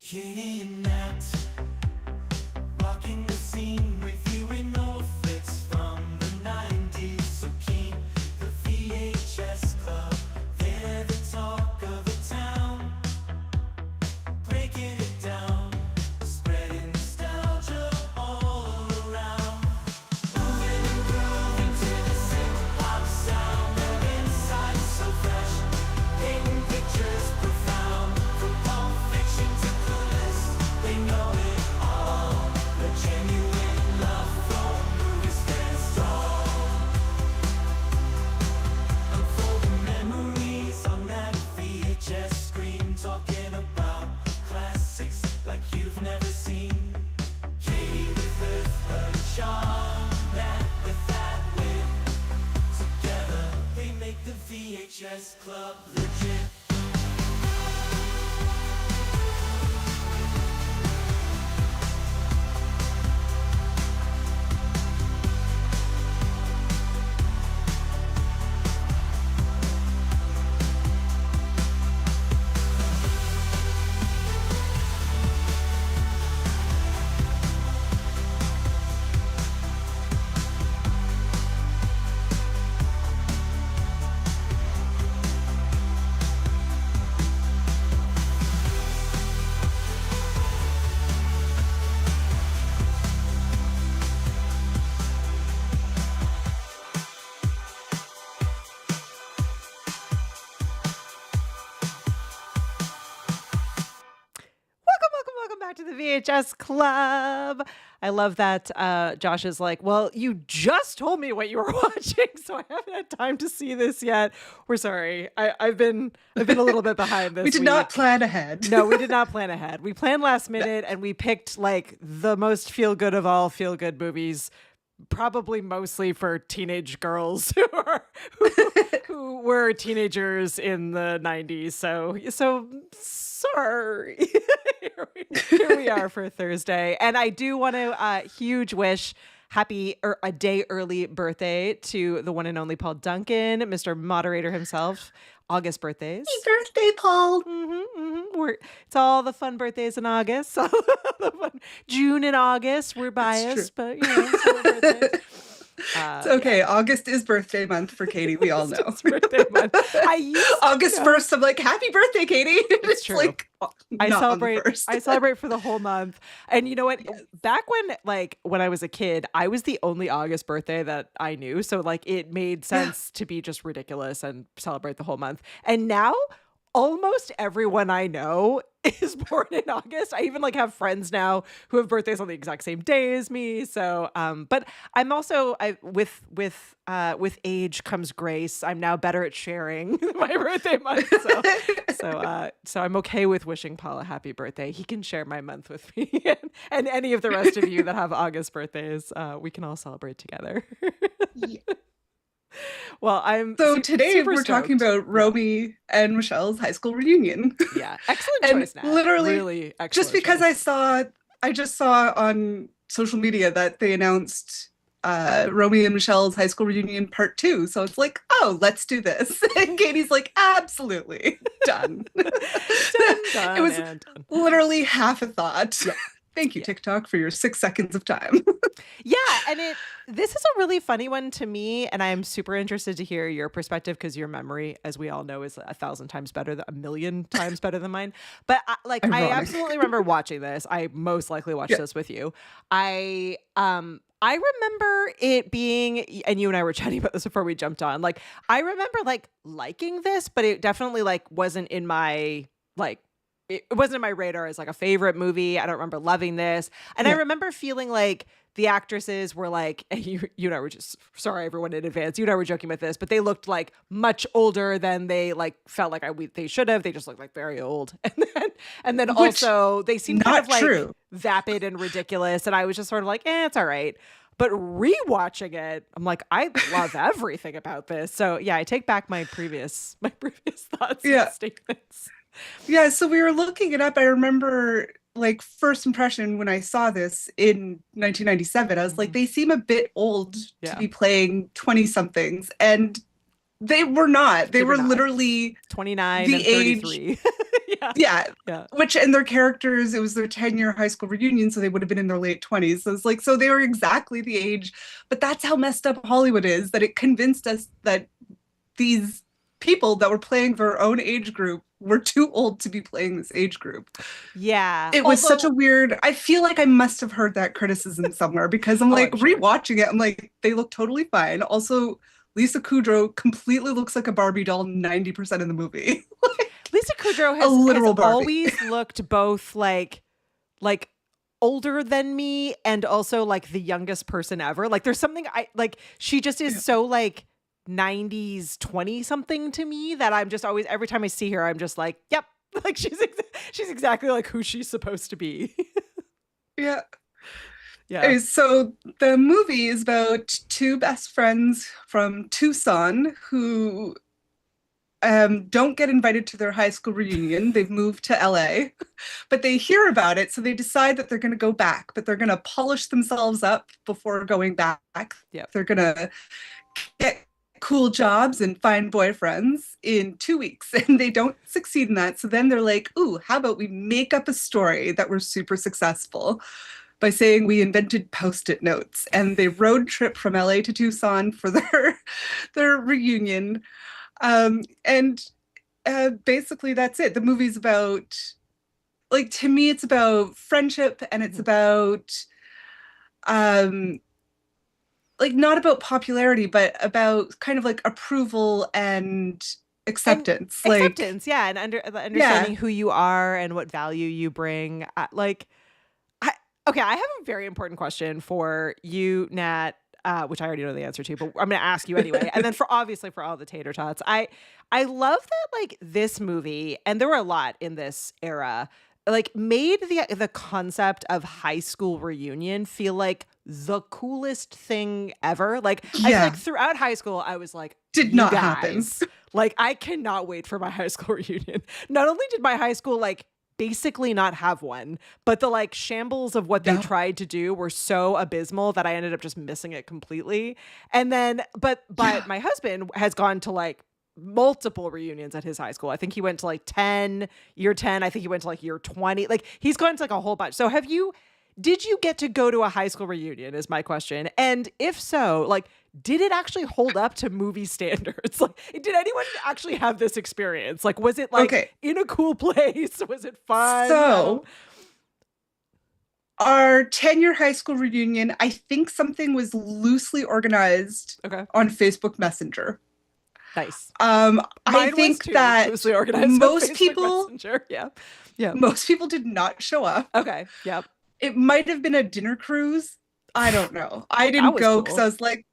Kidnapped, rocking the scene with you in outfits from the 90s. So keen, the VHS Club, they're the talk of the town. Breaking it down, spreading nostalgia all around. Moving and grooving to the hip-hop sound. Their insights so fresh, painting pictures profound. From Pulp Fiction to Clueless, they know it all. The genuine love for movies stands strong. Unfolding memories on that VHS screen, talking about classics like you've never seen. Katie with her charm, Matt with that wit. Together they make the VHS Club legit. Welcome back to the VHS Club. I love that Josh is like, well, you just told me what you were watching, so I haven't had time to see this yet. We're sorry. I've been a little bit behind this We did week. not plan ahead. No, we did not plan ahead. We planned last minute, and we picked like the most feel good of all feel good movies, probably mostly for teenage girls who were teenagers in the 90s. So sorry. Here we are for Thursday. And I do want to huge wish a day early birthday to the one and only Paul Duncan, Mr. Moderator himself. August birthdays. Happy birthday, Paul. It's all the fun birthdays in August. All the fun. June and August, we're biased, but it's all birthdays. It's okay. Yeah. August is birthday month for Katie. We all know. It's birthday month. August 1st, I'm like, happy birthday, Katie. It's true. Like, I celebrate for the whole month. And you know what? Yes. Back when I was a kid, I was the only August birthday that I knew. So like it made sense to be just ridiculous and celebrate the whole month. And now almost everyone I know is born in August. I even like have friends now who have birthdays on the exact same day as me. So, but I'm also with age comes grace. I'm now better at sharing my birthday month. So I'm okay with wishing Paul a happy birthday. He can share my month with me, and any of the rest of you that have August birthdays. We can all celebrate together. Yeah. Well, today we're talking about Romy and Michelle's high school reunion. Yeah, excellent choice. Nat. Literally, really excellent just because choice. I just saw on social media that they announced Romy and Michelle's high school reunion part 2. So it's like, oh, let's do this. And Katie's like, absolutely, done. done. It was literally half a thought. Yeah. Thank you, TikTok, for your 6 seconds of time. Yeah, and this is a really funny one to me, and I am super interested to hear your perspective because your memory, as we all know, is 1,000 times better, 1,000,000 times better than mine. But I absolutely remember watching this. I most likely watched this with you. I remember it being, and you and I were chatting about this before we jumped on. Like, I remember liking this, but it definitely wasn't in my it wasn't in my radar as like a favorite movie. I don't remember loving this. And I remember feeling like the actresses were like, and you and I were just, sorry everyone in advance, you and I were joking about this, but they looked like much older than they felt like they should have. They just looked like very old. And then also they seemed kind of vapid and ridiculous. And I was just sort of like, it's all right. But rewatching it, I'm like, I love everything about this. So yeah, I take back my previous thoughts and statements. Yeah, so we were looking it up. I remember first impression when I saw this in 1997, I was like, they seem a bit old to be playing 20-somethings. And they were not. They were not. Literally 29 and 33. Yeah. Yeah. Which, and their characters, it was their 10-year high school reunion, so they would have been in their late 20s. So it's like, so they were exactly the age, but that's how messed up Hollywood is, that it convinced us that these people that were playing their own age group were too old to be playing this age group. Yeah. It was such a weird, I feel like I must have heard that criticism somewhere because I'm like I'm sure. rewatching it. I'm like, they look totally fine. Also, Lisa Kudrow completely looks like a Barbie doll 90% of the movie. Lisa Kudrow A literal has Barbie. always looked both like older than me and also like the youngest person ever. Like there's something she just is so like 90s 20 something to me that I'm just always, every time I see her, I'm just like, yep, like she's exactly like who she's supposed to be. Yeah. Yeah. So the movie is about two best friends from Tucson who don't get invited to their high school reunion. They've moved to LA, but they hear about it. So they decide that they're going to go back, but they're going to polish themselves up before going back. Yep. They're going to get cool jobs and find boyfriends in 2 weeks. And they don't succeed in that. So then they're like, ooh, how about we make up a story that we're super successful by saying we invented Post-it notes. And they road trip from LA to Tucson for their reunion. And basically that's it. The movie's about, like, to me, it's about friendship, and it's about, like, not about popularity, but about kind of like approval and acceptance. And like acceptance, yeah, and understanding who you are and what value you bring. Okay, I have a very important question for you, Nat. Which I already know the answer to, but I'm going to ask you anyway. And then for all the tater tots, I love that like this movie, and there were a lot in this era, like made the concept of high school reunion feel like the coolest thing ever. Like I feel like throughout high school, I was like, did not happen. Like I cannot wait for my high school reunion. Not only did my high school like basically not have one, but the like shambles of what they tried to do were so abysmal that I ended up just missing it completely. And then but my husband has gone to like multiple reunions at his high school. I think he went to like year 10. I think he went to like year 20. Like he's gone to like a whole bunch. So did you get to go to a high school reunion is my question. And if so, like, did it actually hold up to movie standards? Like, did anyone actually have this experience? Like, was it like in a cool place? Was it fun? So our 10-year high school reunion, I think something was loosely organized on Facebook Messenger. Nice. I think that loosely organized most people, Messenger. Yeah. Most people did not show up. Okay. Yep. It might have been a dinner cruise. I don't know. I didn't go because I was like,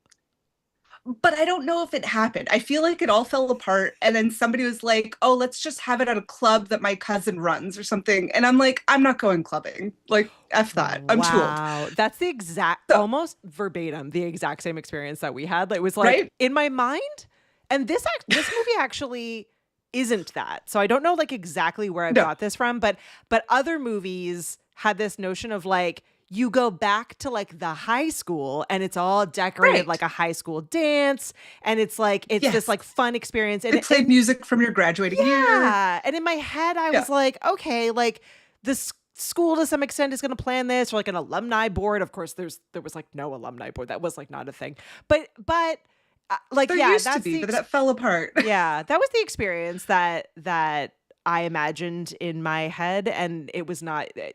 but I don't know if it happened. I feel like it all fell apart. And then somebody was like, oh, let's just have it at a club that my cousin runs or something. And I'm like, I'm not going clubbing. Like, F that. I'm too old. Wow. That's the exact, almost verbatim, the exact same experience that we had. Like, it was like in my mind. And this movie actually isn't that. So I don't know like exactly where I got this from, but other movies had this notion of like, you go back to like the high school and it's all decorated like a high school dance. And it's like, it's this like fun experience. And they played music from your graduating year. Yeah. And in my head, I was like, okay, like this school to some extent is going to plan this, or like an alumni board. Of course, there was like no alumni board. That was like not a thing. But like, there used to be, but that fell apart. Yeah. That was the experience that I imagined in my head, and it was not I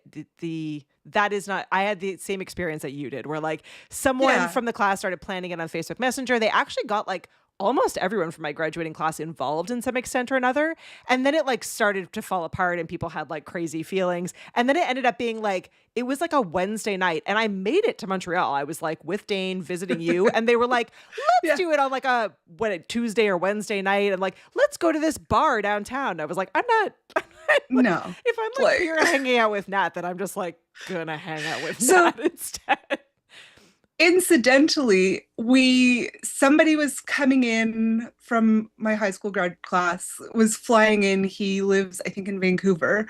had the same experience that you did, where like someone from the class started planning it on Facebook Messenger. They actually got like almost everyone from my graduating class involved in some extent or another. And then it like started to fall apart and people had like crazy feelings. And then it ended up being like, it was like a Wednesday night and I made it to Montreal. I was like with Dane visiting you and they were like, let's do it on like a Tuesday or Wednesday night. And like, let's go to this bar downtown. I was like, I'm not no. If I'm like here hanging out with Nat, then I'm just like gonna hang out with Nat instead. Incidentally, somebody was coming in from my high school grad class, was flying in. He lives, I think, in Vancouver.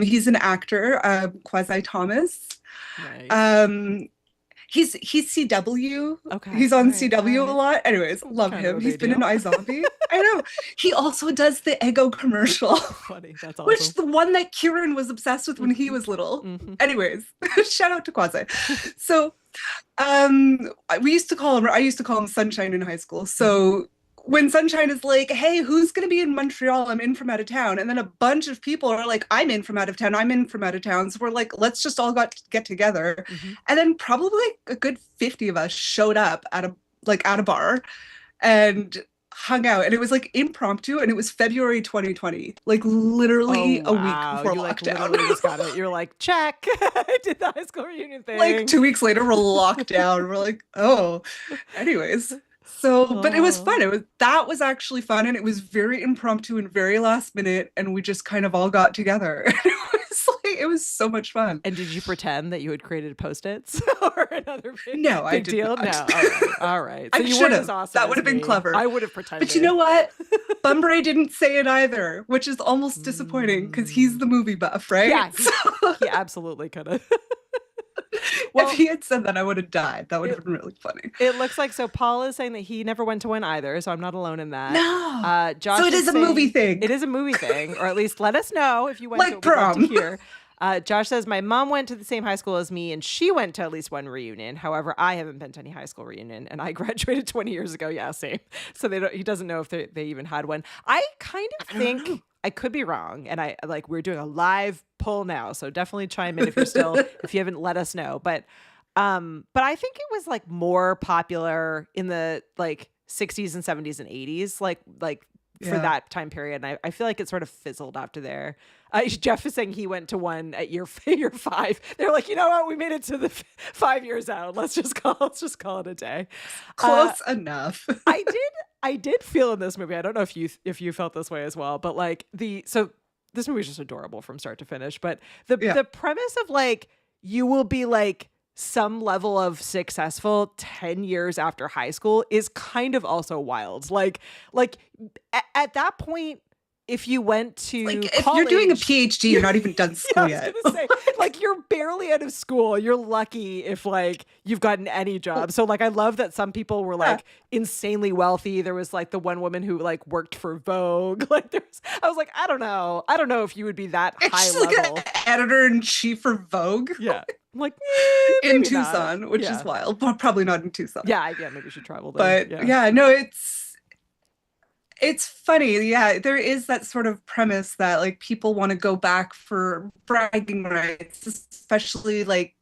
He's an actor, Quasi Thomas. Nice. He's CW. Okay. He's on All right, CW all a right. lot. Anyways, love Kind of a him. He's big been in deal. iZombie. I know. He also does the Eggo commercial, Funny. That's which awesome. the one that Kieran was obsessed with when he Mhm. was little. Mhm. Anyways, shout out to Quasi. So, we used to call him, I used to call him Sunshine in high school. So when Sunshine is like, hey, who's going to be in Montreal? I'm in from out of town. And then a bunch of people are like, I'm in from out of town. I'm in from out of town. So we're like, let's just all get together. Mhm. And then probably a good 50 of us showed up at a bar and hung out. And it was like impromptu. And it was February 2020, like Oh literally a week wow! before You like lockdown. literally just got it. You're like, check. I did the high school reunion Like thing. 2 weeks later, we're locked down. We're like, oh, anyways. So, but it was Oh. fun. That was actually fun, and it was very impromptu and very last minute, and we just kind of all got together. It was so much fun. And did you pretend that you had created Post-its or another No, I big did deal? not. No. All right. All right. So I you should weren't as have. awesome That would as have been me. clever. I would have pretended. But you know what? Bunbury didn't say it either, which is almost disappointing because he's Mm. the movie buff, right? Yeah, So he absolutely could have. if Well, he had said that, I would have died. That would it have been really funny. it looks like so Paul is saying that he never went to one either, so I'm not alone in that. No. So Josh it is a movie saying thing. it is a movie thing, or at least let us know if you went to Like it. We'd love to prom. hear. Josh says my mom went to the same high school as me, and she went to at least one reunion. However, I haven't been to any high school reunion, and I graduated 20 years ago. Yeah, same. So he doesn't know if they even had one. I kind of think I could be wrong, and we're doing a live poll now, so definitely chime in if you haven't let us know. But I think it was like more popular in the like 60s and 70s and 80s, like for Yeah. that time period. And I feel like it sort of fizzled after there. Jeff is saying he went to one at year 5. They're like, you know what? We made it to the 5 years out. Let's just call it a day. Close enough. I did feel in this movie. I don't know if you felt this way as well, but this movie is just adorable from start to finish. But the premise of like you will be like some level of successful 10 years after high school is kind of also wild. Like at that point, if you went to If college, you're doing a PhD, you're not even done yeah, school I yet. was gonna say, like you're barely out of school. You're lucky if like you've gotten any job. So like I love that some people were like insanely wealthy. There was like the one woman who like worked for Vogue. I was like, I don't know if you would be that high She's like level. an editor-in-chief for Vogue. Yeah. I'm like in maybe not. Tucson, which Yeah. is wild. Well, probably not in Tucson. Yeah, maybe we should travel there. But no, it's funny. Yeah, there is that sort of premise that like people want to go back for bragging rights, especially like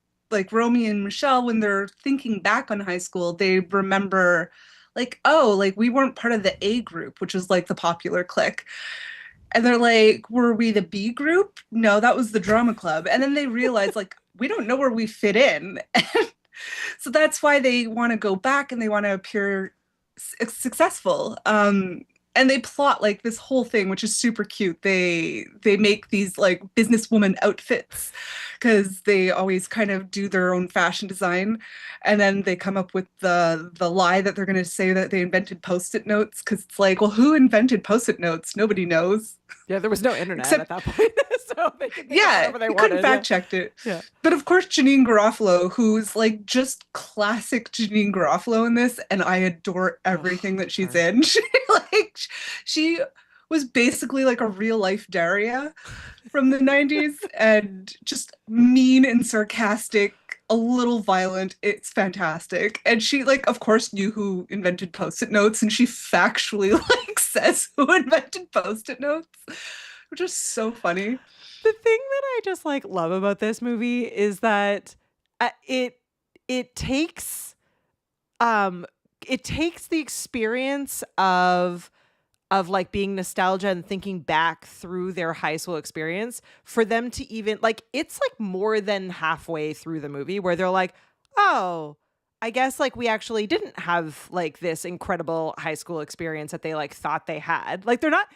Romy and Michele when they're thinking back on high school, they remember like, oh, like we weren't part of the A group, which was like the popular clique. And they're like, were we the B group? No, that was the drama club. And then they realize like we don't know where we fit in. So that's why they want to go back and they want to appear successful. And they plot like this whole thing, which is super cute. They make these like businesswoman outfits because they always kind of do their own fashion design, and then they come up with the lie that they're going to say that they invented Post-it notes because it's like, well, who invented Post-it notes? Nobody knows. Yeah, there was no internet Except- at that point, so they could think Yeah, whatever they you wanted. couldn't fact checked it. Yeah. But of course, Janine Garofalo, who's like just classic Janine Garofalo in this, and I adore everything that she's in. She was basically like a real life Daria from the 90s and just mean and sarcastic, a little violent. It's fantastic. And she like, of course, knew who invented Post-it notes, and she factually like says who invented Post-it notes, which is so funny. The thing that I just like love about this movie is that it takes the experience of like being nostalgia and thinking back through their high school experience for them to even like, it's like more than halfway through the movie where they're like, oh, I guess like we actually didn't have like this incredible high school experience that they like thought they had. Like they're not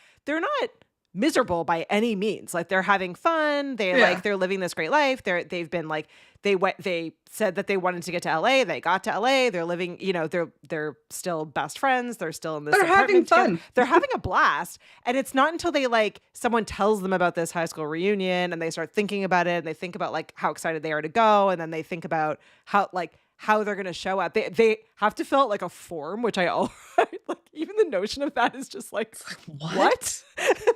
miserable by any means. Like they're having fun. They're living this great life. They've been like, they said that they wanted to get to LA. They got to LA. They're living, they're still best friends. They're still in this They're having apartment together. fun. They're having a blast. And it's not until they like, someone tells them about this high school reunion and they start thinking about it and they think about like how excited they are to go. And then they think about how they're going to show up. They have to fill out like a form, which I all like, even the notion of that is just like what?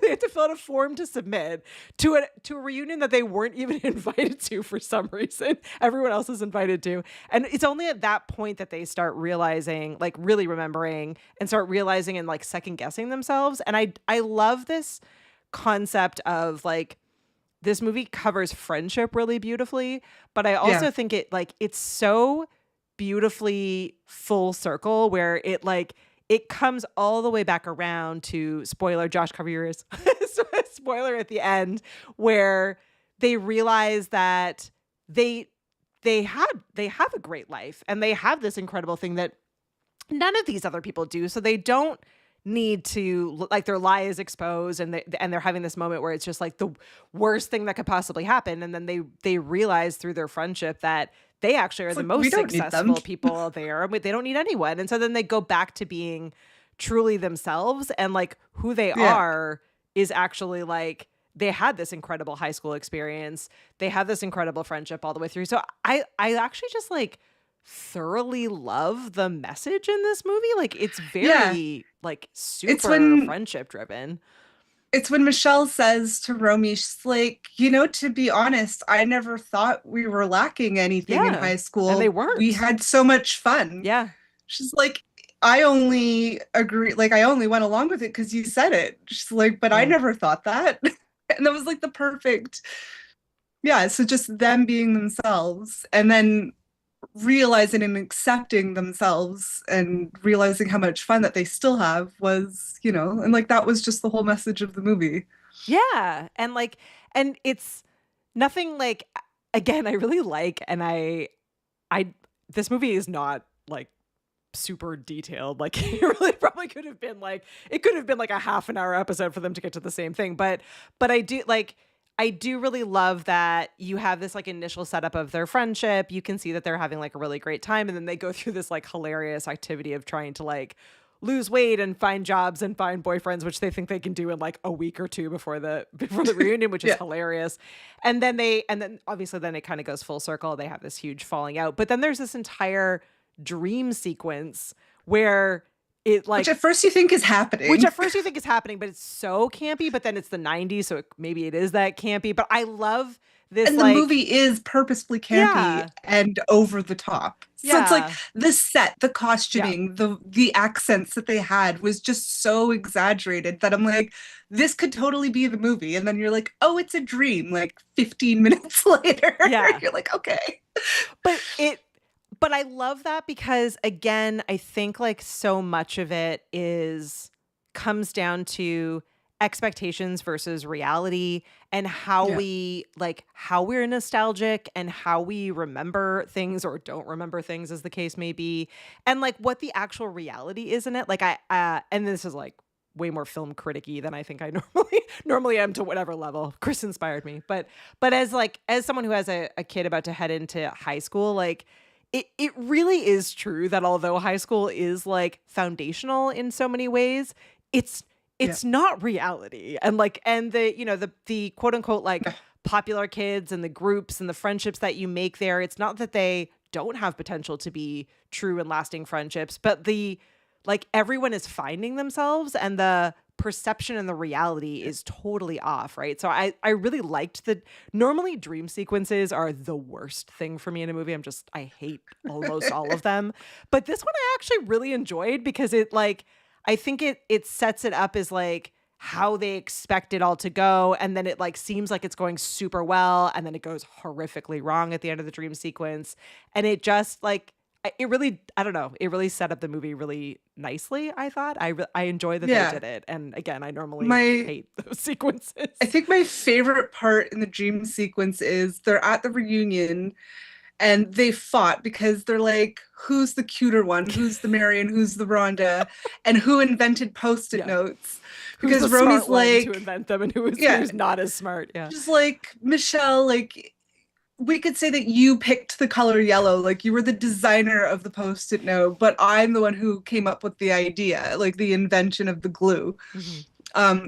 They have to fill out a form to submit to a reunion that they weren't even invited to for some reason. Everyone else is invited to. And it's only at that point that they start realizing, like really remembering and start realizing and like second guessing themselves. And I love this concept of like, this movie covers friendship really beautifully, but I also think it's so beautifully full circle where it comes all the way back around to spoiler, Josh, cover your ears. Spoiler at the end where they realize that they have a great life and they have this incredible thing that none of these other people do. So they don't need to, like, their lie is exposed and they're having this moment where it's just like the worst thing that could possibly happen. And then they realize through their friendship that they actually are the most successful people there. They don't need anyone. And so then they go back to being truly themselves, and like who they are is actually like, they had this incredible high school experience. They have this incredible friendship all the way through. So I actually just like thoroughly love the message in this movie. Like it's very like super friendship driven. It's when Michele says to Romy, she's like, you know, to be honest, I never thought we were lacking anything in high school. And they weren't. We had so much fun. Yeah. She's like, I only agree, like I only went along with it because you said it. She's like, but I never thought that. And that was like the perfect, so just them being themselves and then realizing and accepting themselves and realizing how much fun that they still have was, you know, and like that was just the whole message of the movie. Yeah. And like, and it's nothing like, again, I really like, and I this movie is not like super detailed. Like it really probably could have been like, it could have been like a half an hour episode for them to get to the same thing. But I do really love that you have this like initial setup of their friendship. You can see that they're having like a really great time. And then they go through this like hilarious activity of trying to like lose weight and find jobs and find boyfriends, which they think they can do in like a week or two before the reunion, which is hilarious. And then obviously then it kind of goes full circle. They have this huge falling out. But then there's this entire dream sequence where it like, which at first you think is happening, but it's so campy. But then it's the 90s, so maybe it is that campy. But I love this. And the movie is purposefully campy and over the top. So it's like the set, the costuming, the accents that they had was just so exaggerated that I'm like, this could totally be the movie. And then you're like, oh, it's a dream. Like 15 minutes later, you're like, okay. But I love that because, again, I think like so much of it comes down to expectations versus reality and how we're nostalgic and how we remember things or don't remember things, as the case may be, and like what the actual reality is in it. Like and this is like way more film critic-y than I think I normally am, to whatever level. Chris inspired me, but as someone who has a kid about to head into high school, like. It really is true that although high school is like foundational in so many ways, it's not reality. And the quote unquote like popular kids and the groups and the friendships that you make there, it's not that they don't have potential to be true and lasting friendships, but everyone is finding themselves and the perception and the reality is totally off, right? So I really liked that. Normally dream sequences are the worst thing for me in a movie. I hate almost all of them. But this one I actually really enjoyed because it like, I think it sets it up as like how they expect it all to go. And then it like seems like it's going super well. And then it goes horrifically wrong at the end of the dream sequence. And it just like, it really, I don't know, it really set up the movie really nicely, I thought. I enjoy that they did it. And again, I normally hate those sequences. I think my favorite part in the dream sequence is they're at the reunion and they fought because they're like, who's the cuter one? Who's the Marion? Who's the Rhonda? And who invented Post-it notes? Because Romy's like, to invent them and who's not as smart. Yeah. Just like, Michele, like, we could say that you picked the color yellow, like you were the designer of the Post-it note, but I'm the one who came up with the idea, like the invention of the glue.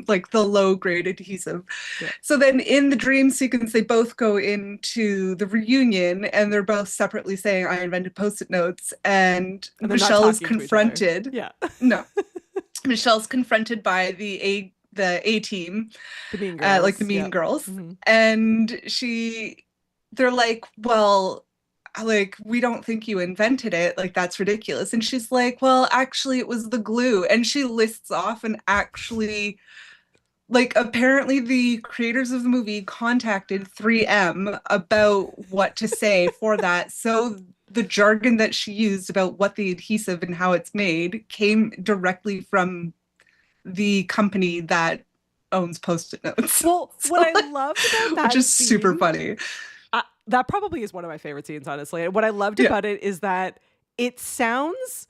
like the low grade adhesive. Yeah. So then in the dream sequence, they both go into the reunion and they're both separately saying, I invented Post-it notes. And And they're not Michelle is talking to each other. confronted. Yeah. No. Michelle's confronted by the A team, The Mean Girls. like the Mean Yep. Girls. Mhm. And they're like, well, like, we don't think you invented it. Like, that's ridiculous. And she's like, well, actually, it was the glue. And she lists off and actually, like, apparently the creators of the movie contacted 3M about what to say for that. So the jargon that she used about what the adhesive and how it's made came directly from the company that owns Post-it notes. Well, So, what I like, loved about that which is scene, super funny. that probably is one of my favorite scenes, honestly. And what I loved Yeah. about it is that it sounds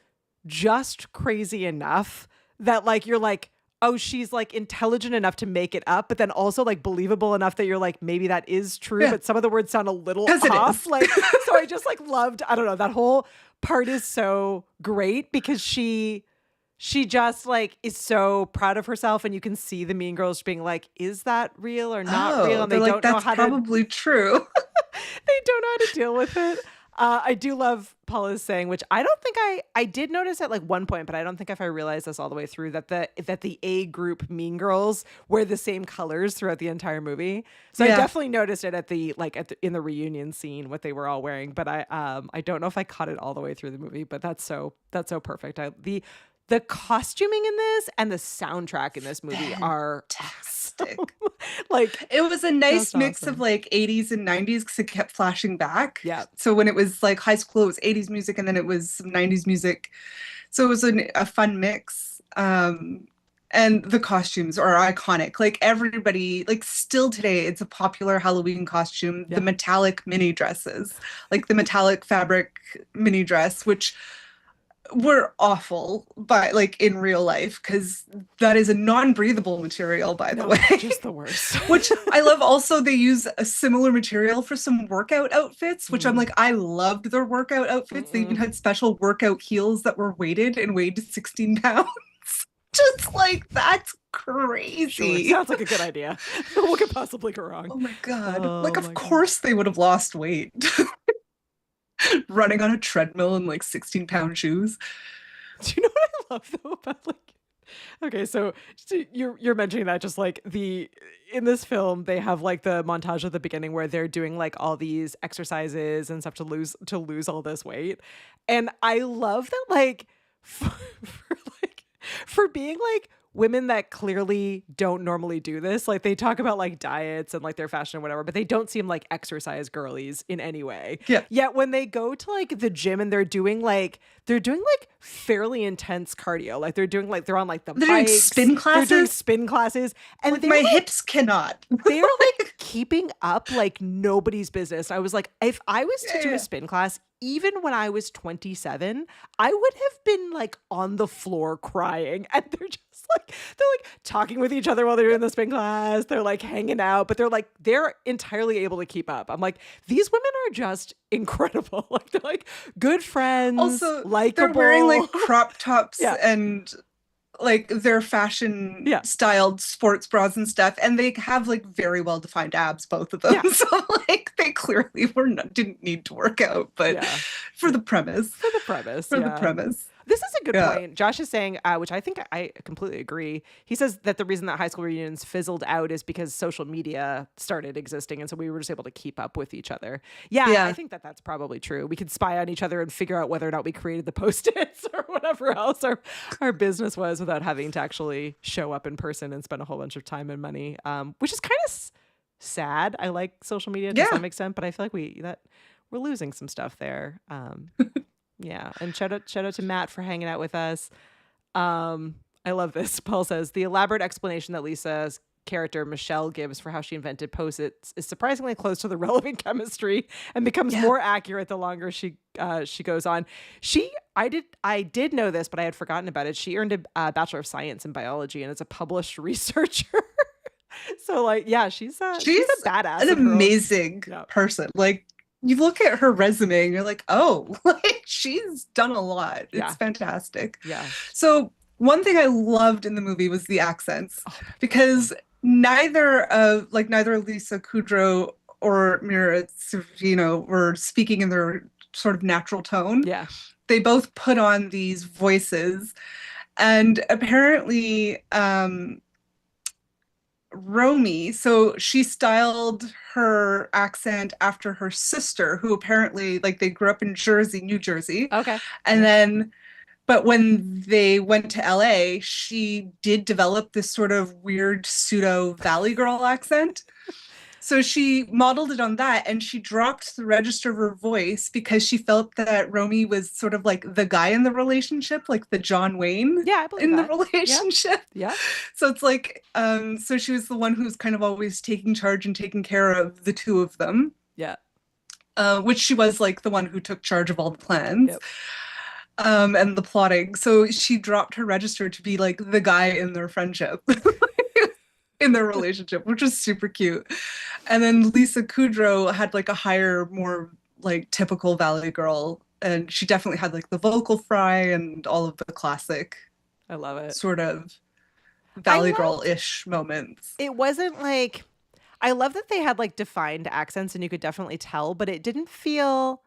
just crazy enough that like you're like, oh, she's like intelligent enough to make it up, but then also like believable enough that you're like, maybe that is true, Yeah. but some of the words sound a little 'Cause it off. is. Like, so I just like loved, I don't know, that whole part is so great because she just like is so proud of herself, and you can see the Mean Girls being like, is that real or not real? And they they're don't know that's how to probably true. they don't know how to deal with it. I do love Paula's saying, which I don't think I did notice at like one point, but I don't think if I realized this all the way through that the A group Mean Girls wear the same colors throughout the entire movie. So I Yeah. definitely noticed it in the reunion scene what they were all wearing, but I don't know if I caught it all the way through the movie. But that's so perfect. The costuming in this and the soundtrack in this movie are Fantastic. like It was a nice That's mix awesome. of like 80s and 90s because it kept flashing back. Yeah. So when it was like high school, it was 80s music and then it was some 90s music. So it was a fun mix. And the costumes are iconic. Like everybody, like still today, it's a popular Halloween costume. Yeah. The metallic mini dresses, like the metallic fabric mini dress, which were awful, but like in real life, because that is a non-breathable material, by the no, way. just the worst. Which I love. Also, they use a similar material for some workout outfits, which I'm like, I loved their workout outfits. They even had special workout heels that were weighted and weighed 16 pounds. Just like, that's crazy. Sure, sounds like a good idea. What could possibly go wrong? Oh my God. Oh like, my of God. course they would have lost weight. Running on a treadmill in like 16-pound shoes. Do you know what I love though about like? Okay, so you're mentioning that just like in this film they have like the montage at the beginning where they're doing like all these exercises and stuff to lose all this weight, and I love that like for being like women that clearly don't normally do this. Like they talk about like diets and like their fashion or whatever, but they don't seem like exercise girlies in any way. Yeah. Yet when they go to like the gym and they're doing like fairly intense cardio. Like they're on like the They're doing bikes. spin They're doing classes? spin classes. And Like, they're my like, hips cannot. they're like keeping up like nobody's business. I was like, if I was to do Yeah. a spin class, even when I was 27, I would have been like on the floor crying. And they're like talking with each other while they're in the spin class. They're like hanging out, but they're entirely able to keep up. I'm like, these women are just incredible. Like they're like good friends, Also, likable. they're wearing like crop tops Yeah. and like their fashion Yeah. styled sports bras and stuff, and they have like very well defined abs, both of them. Yeah. So like they clearly didn't need to work out, but Yeah. for the premise. For the premise. For yeah. the premise. This is a good Yeah. point. Josh is saying, which I think I completely agree. He says that the reason that high school reunions fizzled out is because social media started existing. And so we were just able to keep up with each other. Yeah. I think that that's probably true. We could spy on each other and figure out whether or not we created the Post-its or whatever else our business was without having to actually show up in person and spend a whole bunch of time and money, which is kind of sad. I like social media to some extent, but I feel like we're losing some stuff there. Yeah, and shout out to Matt for hanging out with us. I love this. Paul says the elaborate explanation that Lisa's character Michele gives for how she invented Post-its is surprisingly close to the relevant chemistry and becomes more accurate the longer she goes on. I did know this, but I had forgotten about it. She earned a Bachelor of Science in biology and is a published researcher. So like, yeah, she's a badass, an girl. amazing person. Like, you look at her resume and you're like, oh, like she's done a lot. It's fantastic. Yeah. So one thing I loved in the movie was the accents Oh my because neither Lisa Kudrow or Mira Sorvino were speaking in their sort of natural tone. yeah. They both put on these voices, and apparently Romy, so she styled her accent after her sister, who apparently like they grew up in Jersey, New Jersey. Okay. And Yeah. then but when they went to LA, she did develop this sort of weird pseudo Valley Girl accent. So she modeled it on that, and she dropped the register of her voice because she felt that Romy was sort of like the guy in the relationship, like the John Wayne Yeah, I believe in the that. Yeah. relationship. Yeah. So it's like, so she was the one who's kind of always taking charge and taking care of the two of them, Yeah. which she was like the one who took charge of all the plans, Yep. and the plotting. So she dropped her register to be like the guy in their friendship, in their relationship, which was super cute. And then Lisa Kudrow had like a higher, more like typical Valley Girl, and she definitely had like the vocal fry and all of the classic I love it. sort of I Valley loved Girl-ish moments. it wasn't like I love that they had like defined accents and you could definitely tell, but it didn't feel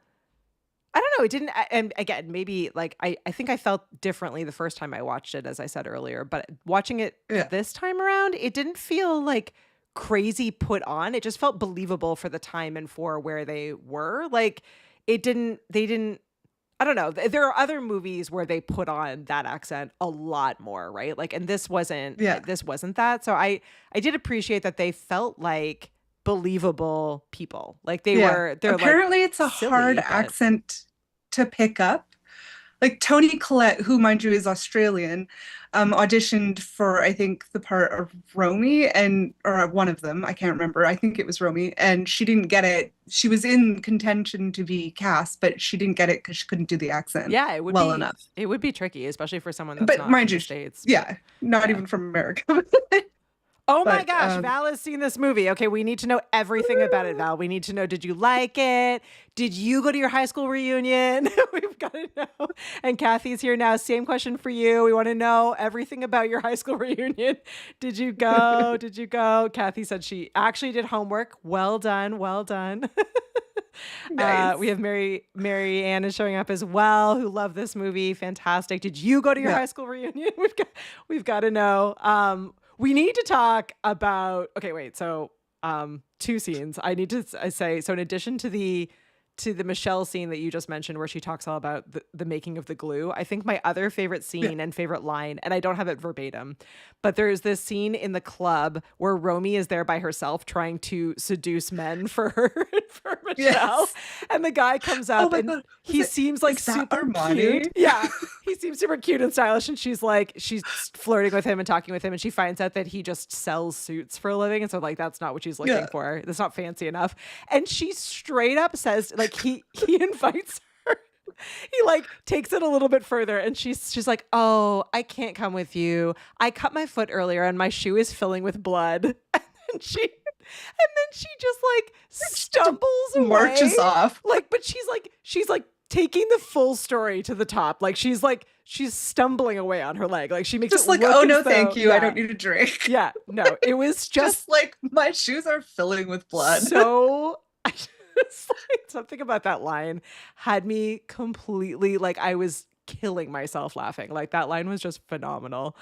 I don't know, it didn't and again, maybe like I think I felt differently the first time I watched it, as I said earlier, but watching it Yeah. this time around, it didn't feel like crazy put on. It just felt believable for the time and for where they were. Like they didn't I don't know. There are other movies where they put on that accent a lot more, right? Like, and Yeah. this wasn't that. So I did appreciate that they felt like believable people. Like Yeah. they're like Apparently it's a hard silly, but accent to pick up. Like Toni Collette, who mind you is Australian, auditioned for I think the part of Romy and or one of them, I can't remember. I think it was Romy, and she didn't get it. She was in contention to be cast, but she didn't get it because she couldn't do the accent yeah, well enough. it would be tricky, especially for someone that's But not mind from you, the States. yeah, not Yeah. even from America. Oh my But gosh, Val has seen this movie. Okay, we need to know everything about it, Val. We need to know, did you like it? Did you go to your high school reunion? We've got to know. And Kathy's here now. Same question for you. We want to know everything about your high school reunion. Did you go? Did you go? Kathy said she actually did homework. Well done. Well done. Nice. We have Mary Ann is showing up as well, who loved this movie. Fantastic. Did you go to your Yeah. high school reunion? We've got to know. We need to talk about. Okay, wait. So, two scenes. I need to say. So, in addition to the Michelle scene that you just mentioned, where she talks all about the making of the glue, I think my other favorite scene and favorite line, and I don't have it verbatim, but there's this scene in the club where Romy is there by herself trying to seduce men for her for Michelle, Yes. and the guy comes Oh up my and God. he seems like is that super Armani? cute. Yeah, he seems super cute and stylish, and she's flirting with him and talking with him, and she finds out that he just sells suits for a living, and so like that's not what she's looking Yeah. for. That's not fancy enough. And she straight up says like he invites her. He like takes it a little bit further, and she's like, "Oh, I can't come with you. I cut my foot earlier and my shoe is filling with blood." And she just like stumbles away. Marches off. Like, but she's like taking the full story to the top. Like she's stumbling away on her leg. Like she makes Just it like, look oh as no, though- thank you. I yeah. don't need a drink. Yeah, no, it was just Just like my shoes are filling with blood. so it's like something about that line had me completely like I was killing myself laughing. Like that line was just phenomenal.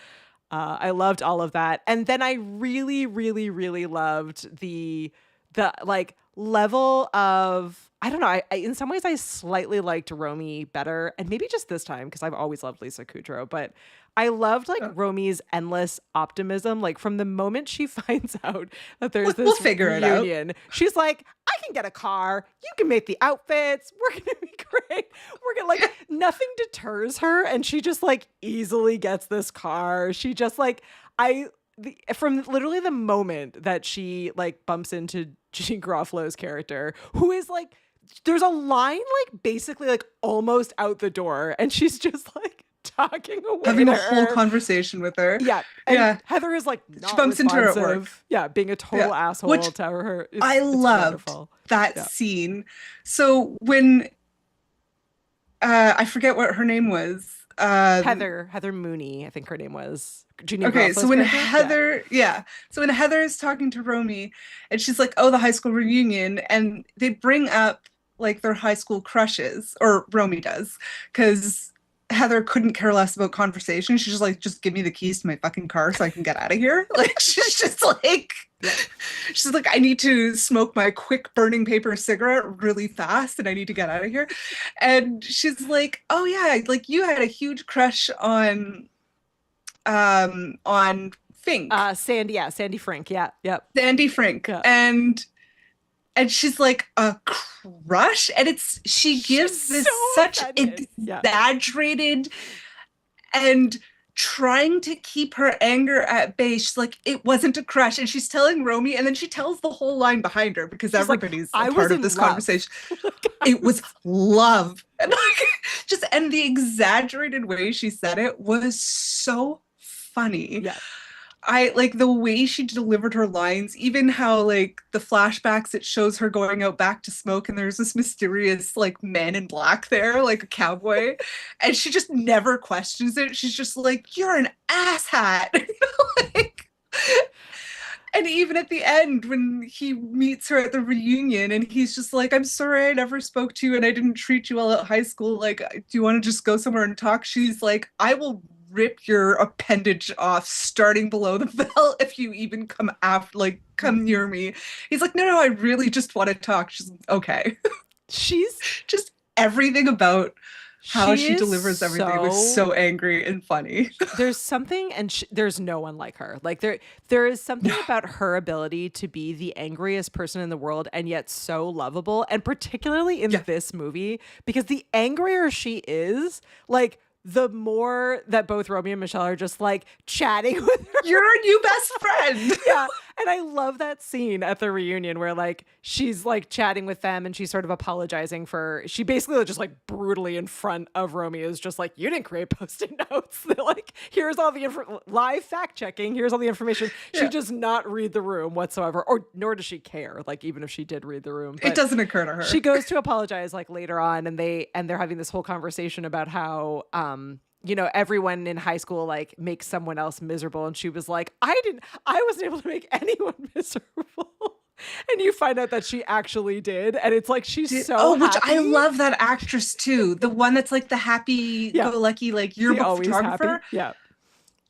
I loved all of that. And then I really, really, really loved the like level of I don't know. I in some ways I slightly liked Romy better, and maybe just this time because I've always loved Lisa Kudrow, but I loved like Romy's endless optimism. Like from the moment she finds out that there's this We'll figure it out. reunion, she's like, I can get a car. You can make the outfits. We're gonna be great. We're gonna like nothing deters her, and she just like easily gets this car. She just like from literally the moment that she like bumps into Jean Garofalo's character, who is like, there's a line like basically like almost out the door, and she's just like talking away, Having to a whole her. conversation with her. Yeah, and Yeah. Heather is like not bumps into her at work. responsive. Yeah, being a total Yeah. asshole Which to her. I It's loved wonderful. that Yeah. scene. So when I forget what her name was, Heather Mooney, I think her name was. Jeanine Okay, Garofalo's so when character? so when Heather is talking to Romy and she's like, "Oh, the high school reunion," and they bring up like their high school crushes, or Romy does, because Heather couldn't care less about conversation. She's just like, "Just give me the keys to my fucking car so I can get out of here." Like Yeah. she's like, "I need to smoke my quick burning paper cigarette really fast and I need to get out of here." And she's like, "Oh yeah, like you had a huge crush on Fink, Sandy Frank. Yeah. Yep. Sandy Frink." Yeah. And she's like, "A crush?" And she gives She's this so such offended. Yeah. exaggerated and trying to keep her anger at bay. She's like, "It wasn't a crush." And she's telling Romy, and then she tells the whole line behind her because She's like, everybody's a I was part of in this love. conversation. It was love. And and the exaggerated way she said it was so funny. Yeah. I like the way she delivered her lines, even how like the flashbacks, it shows her going out back to smoke and there's this mysterious like man in black there, like a cowboy, and she just never questions it. She's just like, "You're an asshat." Like, and even at the end when he meets her at the reunion and he's just like, "I'm sorry I never spoke to you and I didn't treat you well at high school. Like, do you want to just go somewhere and talk?" She's like, "I will rip your appendage off starting below the belt if you even come near me." He's like, "No, I really just want to talk." She's like, "Okay." She's Just everything about how she is delivers everything was so angry and funny. There's something, and there's no one like her. Like there is something about her ability to be the angriest person in the world and yet so lovable, and particularly in this movie, because the angrier she is, like, the more that both Romy and Michele are just like chatting with her. "You're a new best friend." Yeah. And I love that scene at the reunion where like she's like chatting with them and she's sort of apologizing for, she basically just like brutally in front of Romy is just like, "You didn't create post-it notes." They're like, "Here's all the live fact checking. Here's all the information." She does not read the room whatsoever, or nor does she care. Like, even if she did read the room, It doesn't occur to her. She goes to apologize like later on, and they're having this whole conversation about how everyone in high school like makes someone else miserable, and she was like, I wasn't able to make anyone miserable. And you find out that she actually did, and it's like she's so which happy. I love that actress too, the one that's like the happy-go-lucky like yearbook photographer. Happy. Yeah.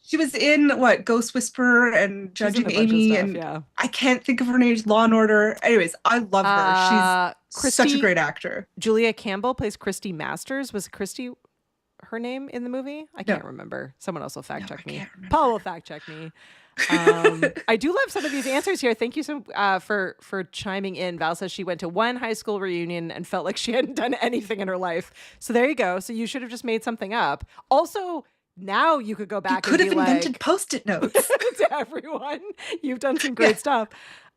She was in Ghost Whisperer and Judging Amy, and I can't think of her name. Law and Order. Anyways, I love her. She's such a great actor. Julia Campbell plays Christy Masters. Was Christy her name in the movie? I can't remember. Someone else will fact check me. Paul will fact check me. I do love some of these answers here. Thank you for chiming in. Val says she went to one high school reunion and felt like she hadn't done anything in her life. So there you go. So you should have just made something up. Also, now you could go back and be like, could have invented post-it notes. To everyone. You've done some great stuff.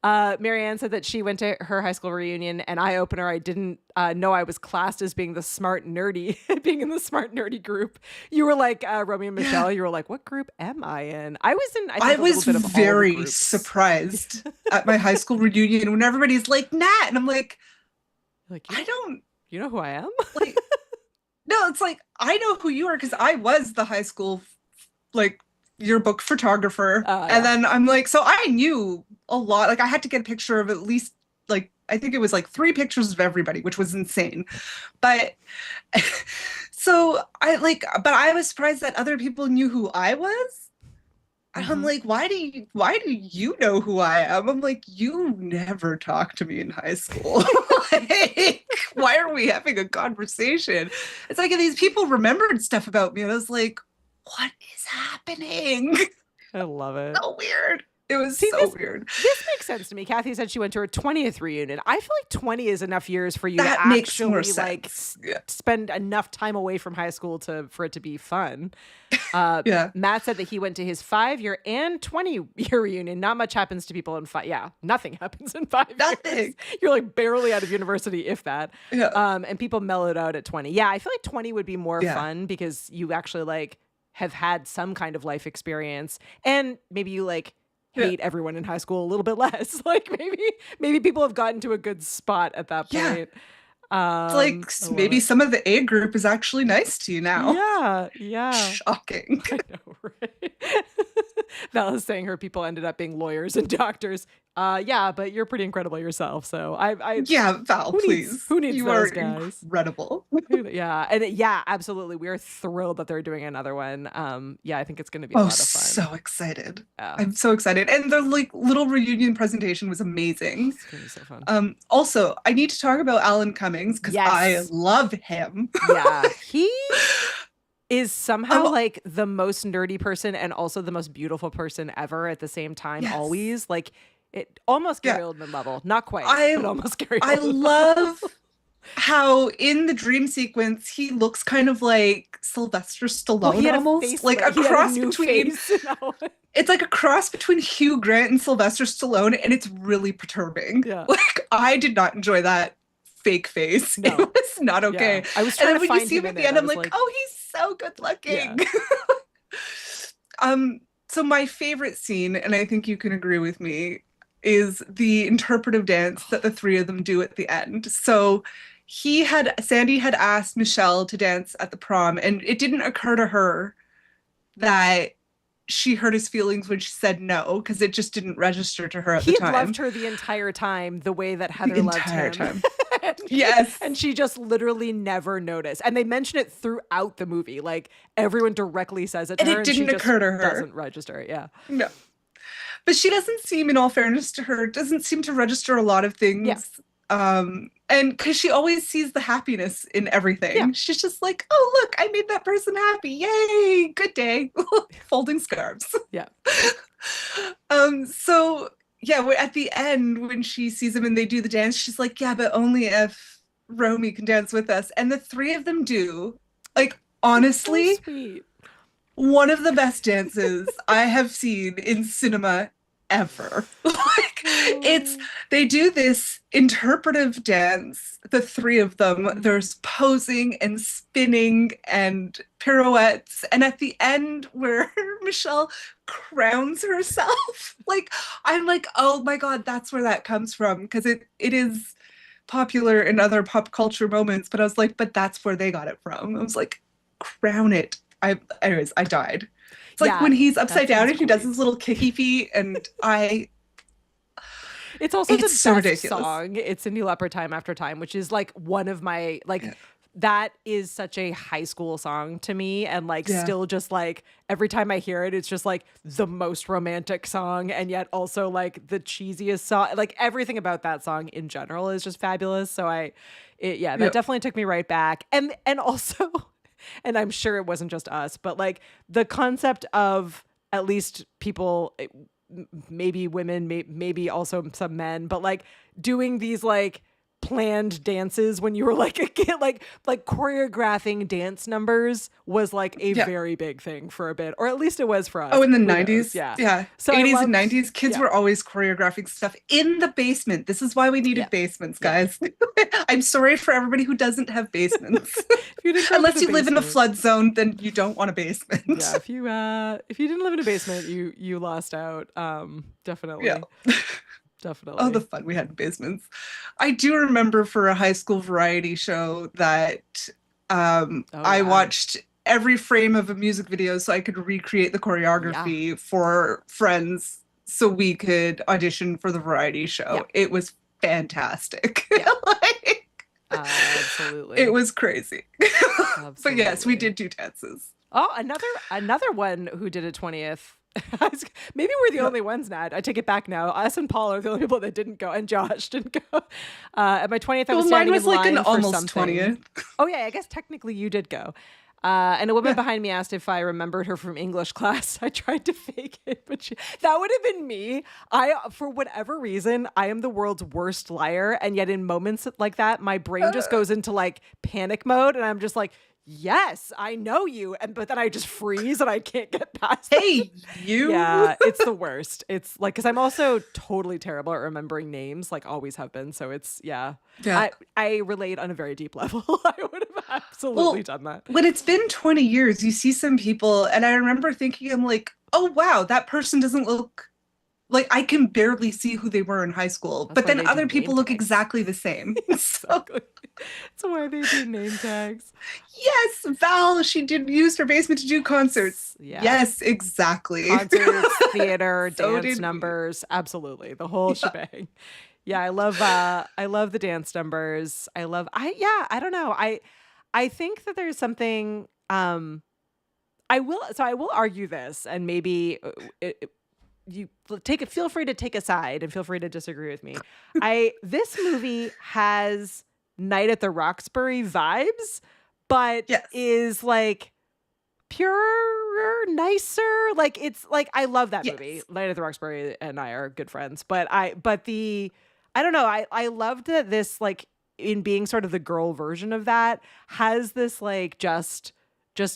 Marianne said that she went to her high school reunion, and eye opener, I didn't know I was classed as being the smart nerdy, being in the smart nerdy group. You were like Romy and Michele. You were like, what group am I in? I was in. I was very surprised at my high school reunion when everybody's like, "Nat," and I'm like, I don't. You know who I am? Like, no, it's like, I know who you are because I was the high school yearbook photographer. And then I'm like, so I knew a lot. Like, I had to get a picture of at least I think it was 3 pictures of everybody, which was insane. But so but I was surprised that other people knew who I was. And I'm like, why do you know who I am? I'm like, you never talked to me in high school. Why are we having a conversation? It's like, these people remembered stuff about me. And I was like, what is happening? I love it. So weird. It was weird. This makes sense to me. Kathy said she went to her 20th reunion. I feel like 20 is enough years for you to actually spend enough time away from high school for it to be fun. Matt said that he went to his 5-year and 20-year reunion. Not much happens to people in 5. Yeah, nothing happens in 5 years. You're like barely out of university, if that. Yeah. And people mellowed out at 20. Yeah, I feel like 20 would be more fun because you actually have had some kind of life experience, and maybe you hate everyone in high school a little bit less. Maybe people have gotten to a good spot at that point. It's like I love maybe it. some of the A group is actually nice to you now. Yeah. Shocking. I know, right? Val is saying her people ended up being lawyers and doctors. Yeah, but you're pretty incredible yourself. So Yeah, Val, please. who needs You are those guys? incredible. Yeah, and yeah, absolutely. We are thrilled that they're doing another one. Yeah, I think it's going to be a Oh, lot of fun. so excited. Yeah, I'm so excited. And the like little reunion presentation was amazing. it's going to be so fun. Also, I need to talk about Alan Cummings because I Yes. love him. Yeah, he is somehow I'm- like the most nerdy person and also the most beautiful person ever at the same time. Yes. Always like it, almost Gary Yeah. Oldman level, not quite, but almost Gary. I Oldman. love how in the dream sequence he looks kind of like Sylvester Stallone he had almost, like a he had cross new between. face, you know? It's like a cross between Hugh Grant and Sylvester Stallone, and it's really perturbing. Yeah. Like I did not enjoy that fake face. No. It was not okay. Yeah. I was And trying then to when find you see him him at in the it, end, I I'm was like, oh, he's so good looking. Yeah. So my favorite scene, and I think you can agree with me, is the interpretive dance that the three of them do at the end. So Sandy had asked Michele to dance at the prom, and it didn't occur to her that she hurt his feelings when she said no, because it just didn't register to her at the He time. had loved her the entire time, the way that Heather The loved entire him. time. Yes. And she just literally never noticed. And they mention it throughout the movie. Like everyone directly says it to And her. it didn't she occur to her. Doesn't register. Yeah. No. But she doesn't seem, in all fairness to her, doesn't seem to register a lot of things. Yeah. And because she always sees the happiness in everything. Yeah. She's just like, oh, look, I made that person happy. Yay, good day. Folding scarves. Yeah. So yeah, at the end, when she sees him and they do the dance, she's like, yeah, but only if Romy can dance with us. And the three of them do. Like, honestly, so sweet. One of the best dances I have seen in cinema ever. They do this interpretive dance, the three of them. There's posing and spinning and pirouettes. And at the end, where Michele crowns herself, I'm like, oh my God, that's where that comes from. Because it is popular in other pop culture moments. But I was like, but that's where they got it from. I was like, crown it. Anyways, I died. It's like when he's upside down and he does his little kicky feet, and it's also the so best ridiculous song. It's Cyndi Lauper, Time After Time, which is like one of my that is such a high school song to me, and still just like every time I hear it, it's just like the most romantic song, and yet also like the cheesiest song. Like everything about that song in general is just fabulous. So that definitely took me right back, and also. And I'm sure it wasn't just us, but like the concept of at least people, maybe women, maybe also some men, but like doing these like planned dances when you were like a kid, like choreographing dance numbers was like a very big thing for a bit, or at least it was for us. Oh, in the 90s? Yeah. So 80s and 90s, kids were always choreographing stuff in the basement. This is why we needed basements, guys. I'm sorry for everybody who doesn't have basements. Unless you live in a flood zone, then you don't want a basement. Yeah, if you didn't live in a basement, you lost out. Definitely. Yeah. Definitely. Oh, the fun we had in basements. I do remember for a high school variety show that I watched every frame of a music video so I could recreate the choreography for friends so we could audition for the variety show. Yeah. It was fantastic. Yeah. Absolutely. It was crazy. But yes, we did do dances. Oh, another one who did a 20th. Maybe we're the only ones, Nat. I take it back now. Us and Paul are the only people that didn't go, and Josh didn't go. At my 20th, I was standing in line like an for almost something. 20th. Oh yeah, I guess technically you did go. And a woman behind me asked if I remembered her from English class. I tried to fake it, but that would have been me. For whatever reason, I am the world's worst liar, and yet in moments like that, my brain just goes into like panic mode, and I'm just like, yes, I know you. But then I just freeze and I can't get past it. Hey, you. Yeah, it's the worst. It's like, because I'm also totally terrible at remembering names, like always have been. So it's, I relate on a very deep level. I would have absolutely done that. When it's been 20 years, you see some people, and I remember thinking, I'm like, oh, wow, that person doesn't look like I can barely see who they were in high school, That's but why then they do other name people look tags. exactly the same. So Exactly. That's why they do name tags. yes, Val, she did use her basement to do concerts. Yeah. Yes, exactly. Concerts, theater, So dance did we. numbers, absolutely. The whole Yeah. shebang. Yeah, I love the dance numbers. I don't know. I think that there's something I will argue this, and maybe you feel free to take a side and feel free to disagree with me. This movie has Night at the Roxbury vibes, but Yes. is like purer, nicer. Like it's like I love that movie. Yes. Night at the Roxbury and I are good friends, but I don't know. I loved that this, like, in being sort of the girl version of that, has this like just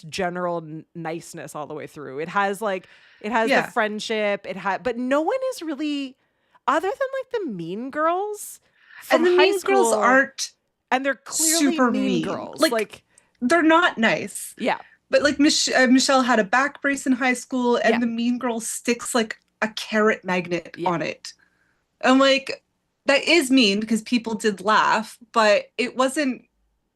general niceness all the way through. It has the Yeah. friendship. But no one is really, other than like the mean girls from And the high mean girls school, aren't and they're clearly super mean mean. girls. Like they're not nice. Yeah. But like Michelle had a back brace in high school, and Yeah. the mean girl sticks like a carrot magnet Yeah. on it. I'm like, that is mean because people did laugh, but it wasn't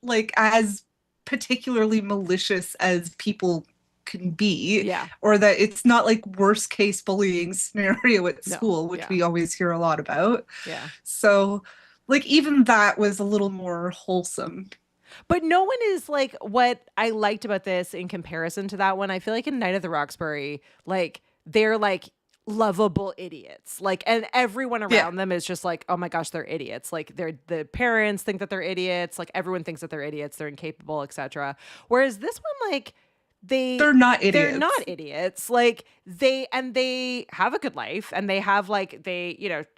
like as particularly malicious as people can be. Yeah. Or that it's not like worst case bullying scenario at No. school, which Yeah. we always hear a lot about. Yeah. So like even that was a little more wholesome. But no one is like, what I liked about this in comparison to that one. I feel like in Night of the Roxbury, like they're like lovable idiots. Like, and everyone around them is just like, oh my gosh, they're idiots. Like the parents think that they're idiots. Like everyone thinks that they're idiots. They're incapable, etc. Whereas this one, like They're not idiots. They're not idiots. Like they have a good life, and they have like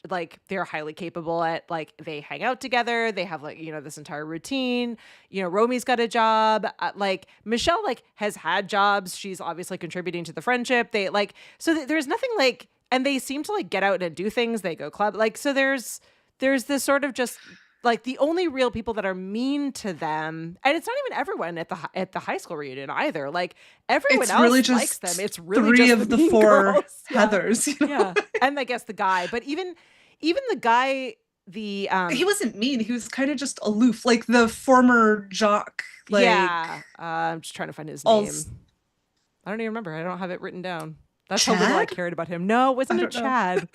like they're highly capable at, like, they hang out together. They have, like, this entire routine. Romy's got a job. Like Michelle, like, has had jobs. She's obviously contributing to the friendship. There's nothing like, and they seem to like get out and do things. They go club. Like, so there's this sort of just like the only real people that are mean to them, and it's not even everyone at the high school reunion either. Like everyone It's else really likes just them. It's really three just of the the mean four girls. Yeah. Heathers. You know? Yeah, and I guess the guy, but even the guy, He wasn't mean. He was kind of just aloof, like the former jock. Like, yeah. I'm just trying to find his name. I don't even remember. I don't have it written down. That's how little I Chad? cared about him. No, wasn't it don't know. Chad?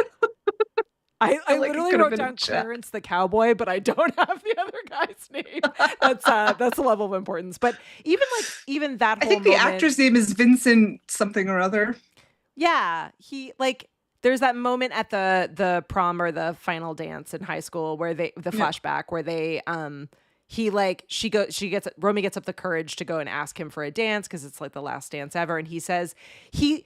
I like it literally could have wrote been down Chad. Clarence the cowboy, but I don't have the other guy's name. That's a level of importance. But even that I whole think the moment, actor's name is Vincent something or other. yeah, he, like, there's that moment at the prom or the final dance in high school where the flashback where they Romy gets up the courage to go and ask him for a dance because it's like the last dance ever, and he says he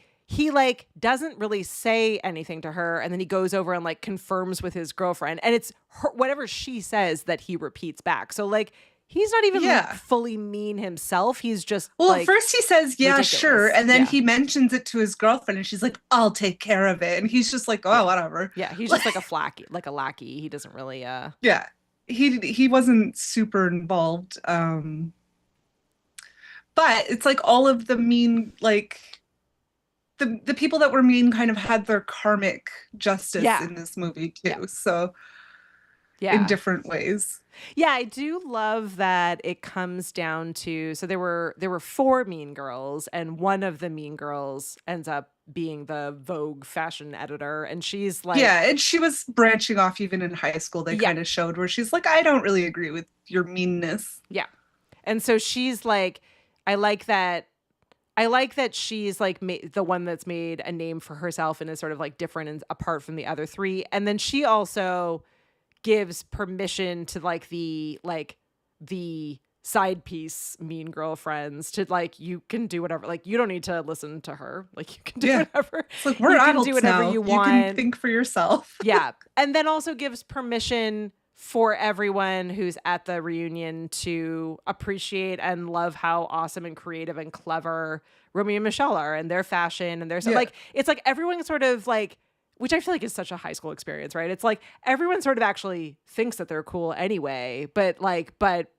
like doesn't really say anything to her, and then he goes over and like confirms with his girlfriend, and it's her, whatever she says, that he repeats back. So like he's not even like fully mean himself. He's just, well, like, at first he says, yeah, ridiculous. sure, and then Yeah. he mentions it to his girlfriend, and she's like, I'll take care of it, and he's just like, oh, whatever. Yeah, he's just like a lackey. He doesn't really Yeah, he wasn't super involved, but it's like all of the mean, like the people that were mean kind of had their karmic justice in this movie too. So in different ways. Yeah, I do love that it comes down to, so there were 4 mean girls, and one of the mean girls ends up being the Vogue fashion editor, and she's like, yeah, and she was branching off even in high school. They kind of showed where she's like, I don't really agree with your meanness. Yeah. And so she's like, I like that she's like the one that's made a name for herself and is sort of like different and apart from the other 3. And then she also gives permission to like the side piece mean girlfriends to, like, you can do whatever, like, you don't need to listen to her, like, you can do whatever. It's like, we're you can adults do whatever now. you want. You can think for yourself. Yeah. And then also gives permission for everyone who's at the reunion to appreciate and love how awesome and creative and clever Romy and Michele are, and their fashion and their stuff. Like, it's like everyone sort of like, which I feel like is such a high school experience, right? It's like everyone sort of actually thinks that they're cool anyway, but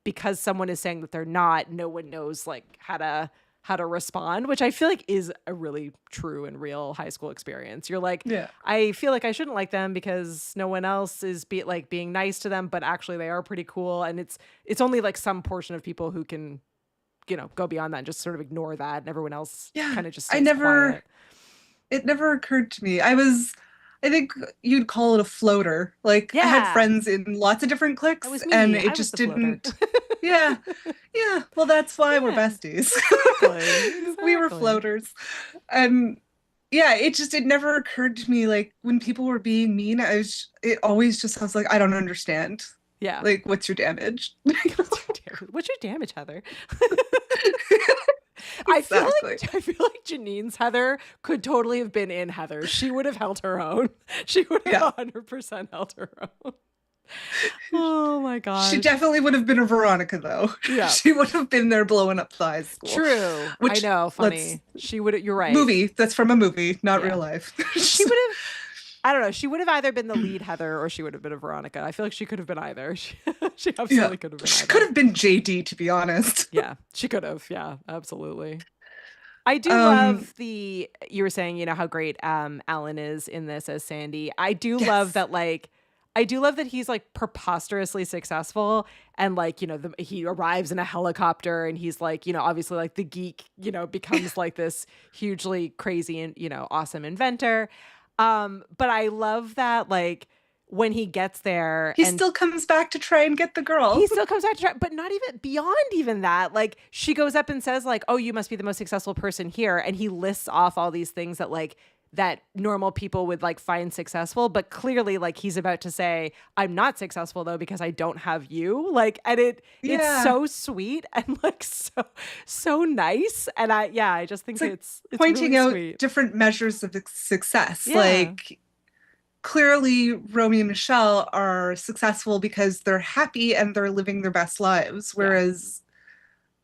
because someone is saying that they're not, no one knows like how to how to respond, which I feel like is a really true and real high school experience. You're like, Yeah. I feel like I shouldn't like them because no one else is being nice to them, but actually they are pretty cool. And it's only like some portion of people who can, go beyond that and just sort of ignore that, and everyone else kind of just stays quiet. It never occurred to me. I think you'd call it a floater. Like I had Yeah. friends in lots of different cliques, That was me. and I it was just the floater. didn't. Yeah, yeah. Well, that's why we're Yeah. besties. Exactly. We were floaters, and yeah, it never occurred to me like when people were being mean. It always just I was like, I don't understand. Yeah. Like, what's your damage? What's your damage, Heather? Exactly. I feel like Janine's Heather could totally have been in Heather. She would have held her own. She would have 100% held her own. Oh my gosh. She definitely would have been a Veronica, though. Yeah. She would have been there blowing up the high school. True. I know. Funny. She would. You're right. Movie. That's from a movie, not real life. She would have. I don't know. She would have either been the lead Heather or she would have been a Veronica. I feel like she could have been either. She absolutely could have been She either. could have been JD, to be honest. Yeah, she could have. Yeah, absolutely. I do love you were saying, how great Alan is in this as Sandy. I do love that, I do love that he's like preposterously successful, and like, he arrives in a helicopter and he's like, obviously like the geek, becomes like this hugely crazy and, awesome inventor. But I love that, like, when he gets there, he still comes back to try and get the girl. He still comes back to try, but not even beyond even that. Like, she goes up and says like, oh, you must be the most successful person here. And he lists off all these things that like, that normal people would like find successful, but clearly like he's about to say, I'm not successful though, because I don't have you. Like, and it's so sweet and like so nice. And I just think it's pointing really out sweet. Different measures of success. Yeah. Like, clearly Romy and Michele are successful because they're happy and they're living their best lives, whereas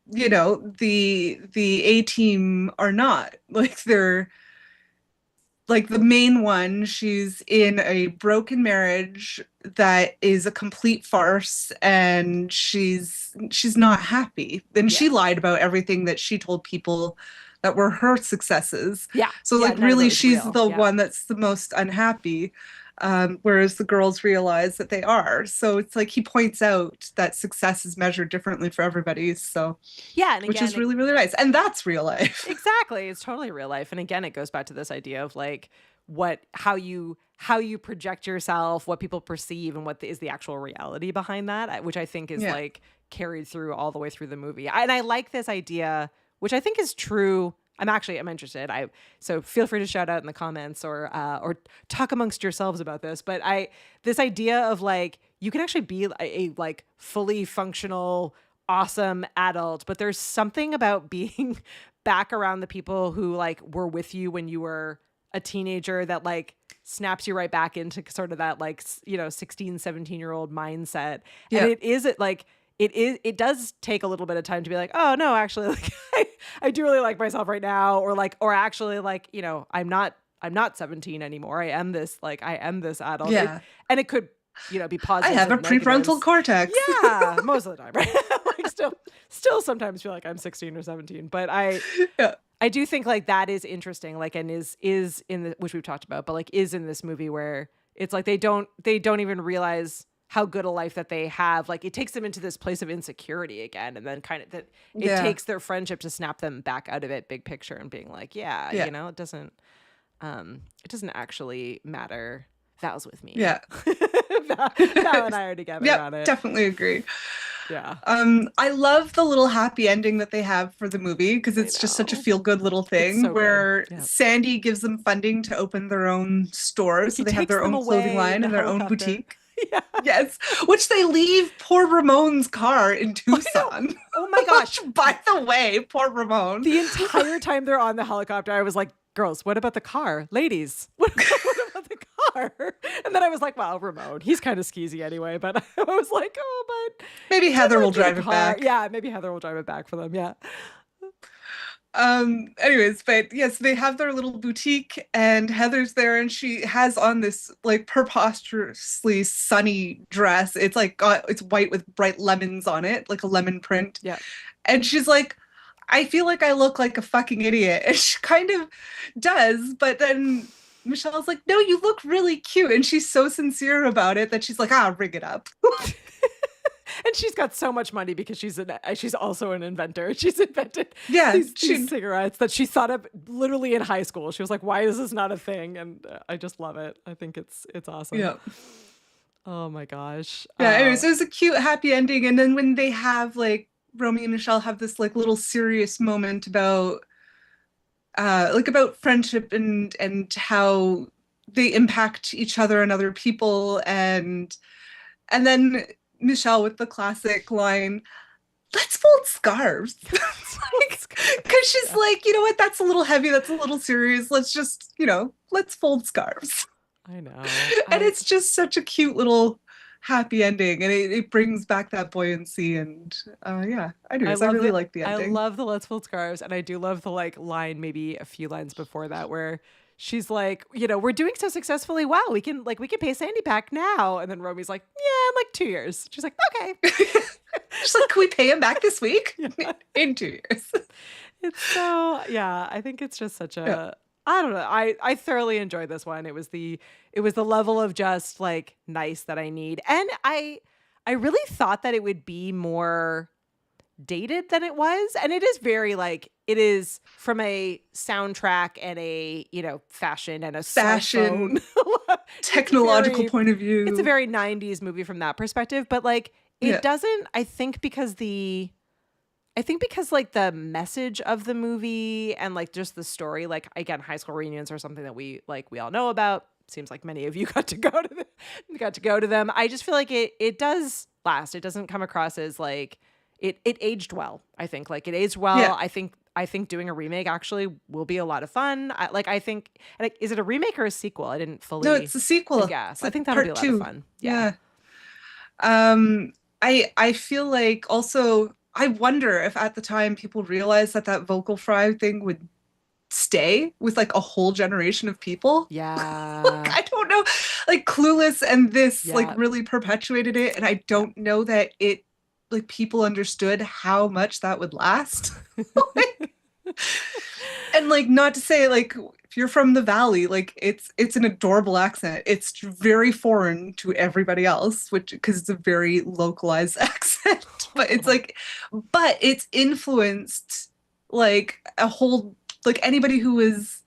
the A team are not. Like, they're like the main one, she's in a broken marriage that is a complete farce, and she's not happy. And she lied about everything that she told people that were her successes. Yeah. So like really she's the one that's the most unhappy. Whereas the girls realize that they are. So it's like he points out that success is measured differently for everybody. So yeah, and which is really, really nice. And that's real life. Exactly. It's totally real life. And again, it goes back to this idea of like how you project yourself, what people perceive, and what is the actual reality behind that, which I think is like carried through all the way through the movie. And I like this idea, which I think is true. I'm interested. So feel free to shout out in the comments or talk amongst yourselves about this. But this idea of like, you can actually be a like fully functional, awesome adult, but there's something about being back around the people who like were with you when you were a teenager that like snaps you right back into sort of that like, 16, 17-year-old mindset. Yeah. And it does take a little bit of time to be like, oh no, actually, like I do really like myself right now, or actually like, I'm not 17 anymore. I am this adult. Yeah. And it could, be positive. I have a prefrontal cortex. Yeah, most of the time, right? Like still sometimes feel like I'm 16 or 17, but I do think like that is interesting, like, and is in the, which we've talked about, but like is in this movie where it's like they don't even realize how good a life that they have. Like, it takes them into this place of insecurity again, and then kind of that it takes their friendship to snap them back out of it, big picture, and being like, it doesn't actually matter. Val's with me. Yeah. Val and I are together on it. Definitely agree. Yeah. I love the little happy ending that they have for the movie, because it's just such a feel-good little thing where Sandy gives them funding to open their own store, so they have their own clothing line and their own boutique. Yeah. Yes, which they leave poor Ramon's car in Tucson. Oh my gosh. By the way, poor Ramon. The entire time they're on the helicopter, I was like, girls, what about the car? Ladies, what about the car? And then I was like, well, Ramon, he's kind of skeezy anyway. But I was like, oh, but maybe Heather will drive it back. Yeah, maybe Heather will drive it back for them. Yeah. Anyways, but yes, they have their little boutique, and Heather's there, and she has on this like preposterously sunny dress. It's like it's white with bright lemons on it, like a lemon print. Yeah. And she's like, I feel like I look like a fucking idiot. And she kind of does, but then Michelle's like, no, you look really cute. And she's so sincere about it that she's like, rig it up. And she's got so much money because she's also an inventor. She's invented these cigarettes that she thought up literally in high school. She was like, why is this not a thing? And I just love it. I think it's awesome. Yeah. Oh my gosh. Yeah, anyways, it was a cute, happy ending. And then when they have like Romy and Michele have this like little serious moment about friendship and how they impact each other and other people, and then Michelle with the classic line, let's fold scarves. Because she's like, you know what, that's a little heavy, that's a little serious. Let's just, let's fold scarves. I know. And it's just such a cute little happy ending, and it brings back that buoyancy. And anyways, I really like the ending. I love the let's fold scarves, and I do love the like line maybe a few lines before that where she's like, we're doing so successfully. Wow, we can pay Sandy back now. And then Romy's like, yeah, in like 2 years. She's like, okay. She's like, can we pay him back this week? Yeah. In 2 years. It's so, I think it's just such a, I don't know. I thoroughly enjoyed this one. It was the level of just like nice that I need. And I really thought that it would be more dated than it was. And it is very like, it is from a soundtrack and a, fashion and a fashion technological point of view. It's a very 90s movie from that perspective, but like it doesn't, I think because like the message of the movie and like just the story, like again, high school reunions are something that we all know about. Seems like many of you got to go to them. I just feel like it does last. It doesn't come across as like it aged well. I think like it aged well. Yeah. I think doing a remake actually will be a lot of fun. I think, is it a remake or a sequel? I didn't fully. No, it's a sequel. Yes, I think that'll be a lot of fun. Yeah. I feel like also, I wonder if at the time people realized that vocal fry thing would stay with like a whole generation of people. Yeah. Like, I don't know. Like Clueless and this like really perpetuated it. And I don't know that it like people understood how much that would last. And like, not to say like if you're from the Valley, like it's an adorable accent. It's very foreign to everybody else, because it's a very localized accent. But it's like, but it's influenced like a whole, like anybody who is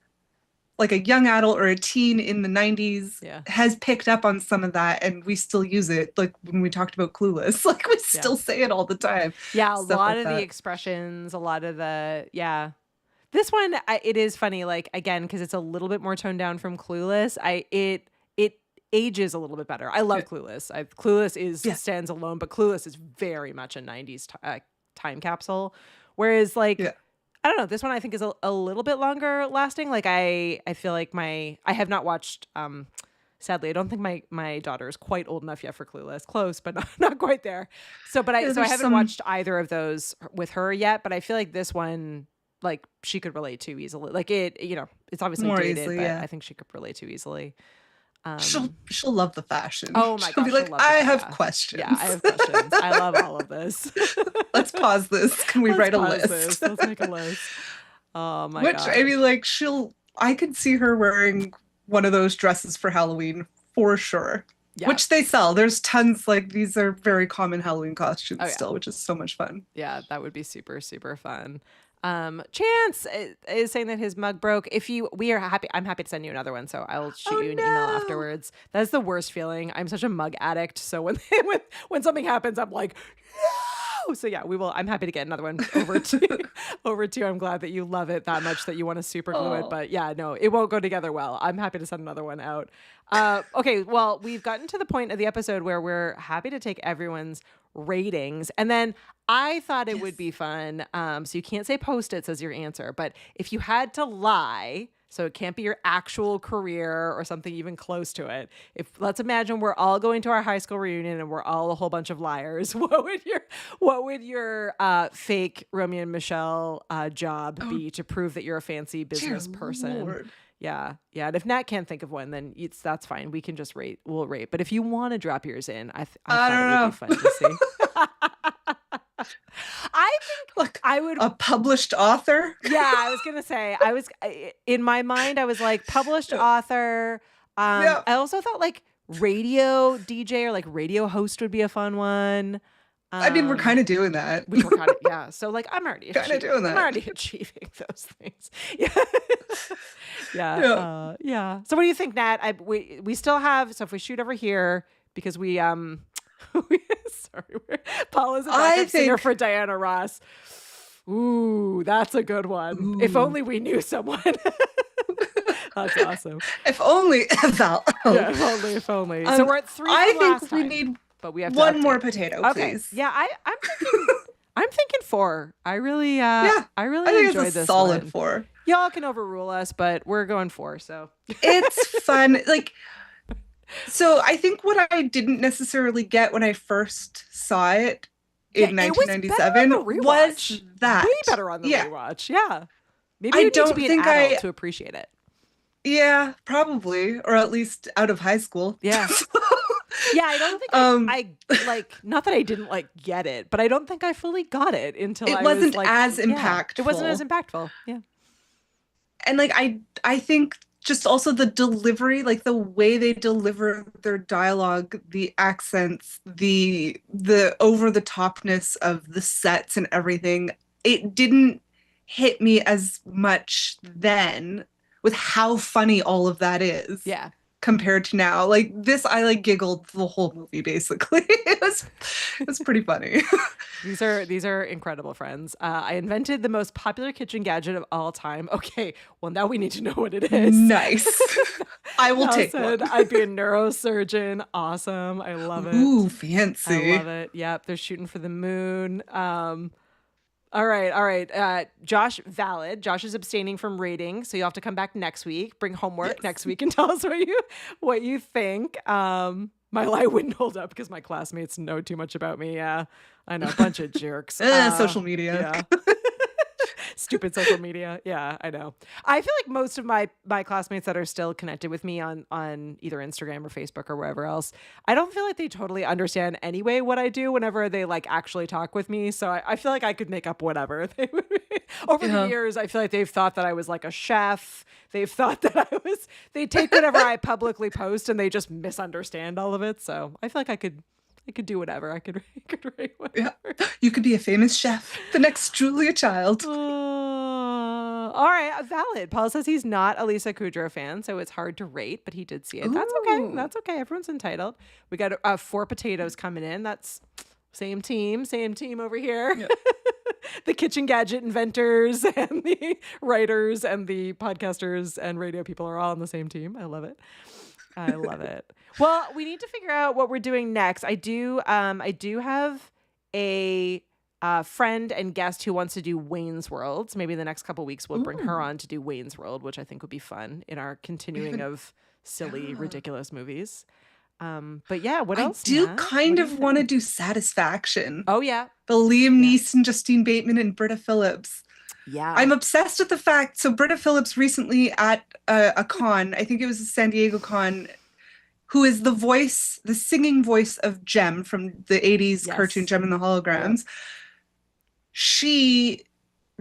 like a young adult or a teen in the 90s has picked up on some of that, and we still use it. Like when we talked about Clueless, like we still say it all the time. Yeah, a lot of the expressions, a lot of the, This one, it is funny, like, again, because it's a little bit more toned down from Clueless. It ages a little bit better. I love Clueless. Clueless stands alone, but Clueless is very much a 90s time capsule. Whereas, like, I don't know, this one I think is a little bit longer lasting. Like, I feel like I have not watched, sadly, I don't think my daughter is quite old enough yet for Clueless. Close, but not quite there. So I haven't watched either of those with her yet, but I feel like this one, like, she could relate to easily. Like it's obviously more dated, easily, but I think she could relate to easily. She'll love the fashion. Oh my gosh, she'll be like, I have questions. Yeah, I have questions. I love all of this. Let's pause this. Can we write a list? Let's make a list. Oh my gosh. I mean, like, I could see her wearing one of those dresses for Halloween for sure. Yeah. Which they sell. There's tons, like, these are very common Halloween costumes still, which is so much fun. Yeah, that would be super, super fun. Chance is saying that his mug broke. I'm happy to send you another one, so I'll shoot you an email afterwards. That's the worst feeling. I'm such a mug addict, so when something happens, I'm like, no! So yeah, I'm happy to get another one over to you. I'm glad that you love it that much that you want to super glue it, but yeah, no, it won't go together well. I'm happy to send another one out. Okay, well, we've gotten to the point of the episode where we're happy to take everyone's ratings, and then I thought it would be fun. So you can't say Post-its as your answer, but if you had to lie, so it can't be your actual career or something even close to it. Let's imagine we're all going to our high school reunion and we're all a whole bunch of liars. What would your fake Romy and Michele job be to prove that you're a fancy business person? Lord. Yeah. And if Nat can't think of one, then that's fine. We can just rate. We'll rate. But if you want to drop yours in, I thought it would be fun to see. I think Like I would. a published author. Yeah, I was gonna say. In my mind. I was like published Yeah. author. Yeah. I also thought like radio DJ or like radio host would be a fun one. I mean, we're kind of doing that. Which we're kind of, yeah. So like I'm already Kinda doing that. I'm already achieving those things. Yeah. Yeah. Yeah. Yeah. So what do you think, Nat? We still have, so if we shoot over here because Paul is a backup singer for Diana Ross. Ooh, that's a good one. If only we knew someone. That's awesome. If only Val. Yeah, if only. So we're at 3 I from last think we time, need but we have to one more update. potato, Okay. please. Yeah, I'm thinking 4. I really Yeah, I really I think enjoyed it's a this solid one. 4. Y'all can overrule us, but we're going 4, so It's fun. Like, so I think what I didn't necessarily get when I first saw it in 1997 was that way better on the rewatch. Yeah. Maybe I you need to don't be an think adult to appreciate it. Yeah, probably, or at least out of high school. Yeah. Yeah, I don't think I like, not that I didn't like get it, but I don't think I fully got it until It I wasn't was like, as yeah, impactful. It wasn't as impactful. Yeah. And like I think just also the delivery, like the way they deliver their dialogue, the accents, the over the topness of the sets and everything, it didn't hit me as much then with how funny all of that is. Yeah. Compared to now. Like this, I like giggled the whole movie basically. It was pretty funny. These are incredible friends. I invented the most popular kitchen gadget of all time. Okay, well now we need to know what it is. Nice. I will take said, one. I'd be a neurosurgeon. Awesome. I love it. Ooh, fancy. I love it. Yep, they're shooting for the moon. All right. Josh, valid. Josh is abstaining from rating, so you'll have to come back next week. Bring homework next week and tell us what you think. My lie wouldn't hold up because my classmates know too much about me. Yeah, I know, a bunch of jerks. Social media. Yeah. Stupid social media. Yeah, I know. I feel like most of my classmates that are still connected with me on either Instagram or Facebook or wherever else, I don't feel like they totally understand anyway what I do whenever they like actually talk with me. So I feel like I could make up whatever. Over the years, I feel like they've thought that I was like a chef. They've thought that they take whatever I publicly post and they just misunderstand all of it. So I feel like I could do whatever. I could write whatever. Yeah. You could be a famous chef. The next Julia Child. All right, valid. Paul says he's not a Lisa Kudrow fan, so it's hard to rate, but he did see it. That's okay. Ooh. That's okay. Everyone's entitled. We got 4 potatoes coming in. That's same team over here. Yep. The kitchen gadget inventors and the writers and the podcasters and radio people are all on the same team. I love it. I love it. Well, we need to figure out what we're doing next. I do have a friend and guest who wants to do Wayne's World. So maybe the next couple weeks we'll bring her on to do Wayne's World, which I think would be fun in our continuing of silly, ridiculous movies. But yeah, what else? I do Matt? kind What do of you want to think? do Satisfaction. Oh yeah. The Liam Neeson, Justine Bateman, and Britta Phillips. Yeah. I'm obsessed with the fact. So Britta Phillips recently at a con, I think it was a San Diego con, who is the singing voice of Jem from the 80s cartoon Jem and the Holograms. Yep. She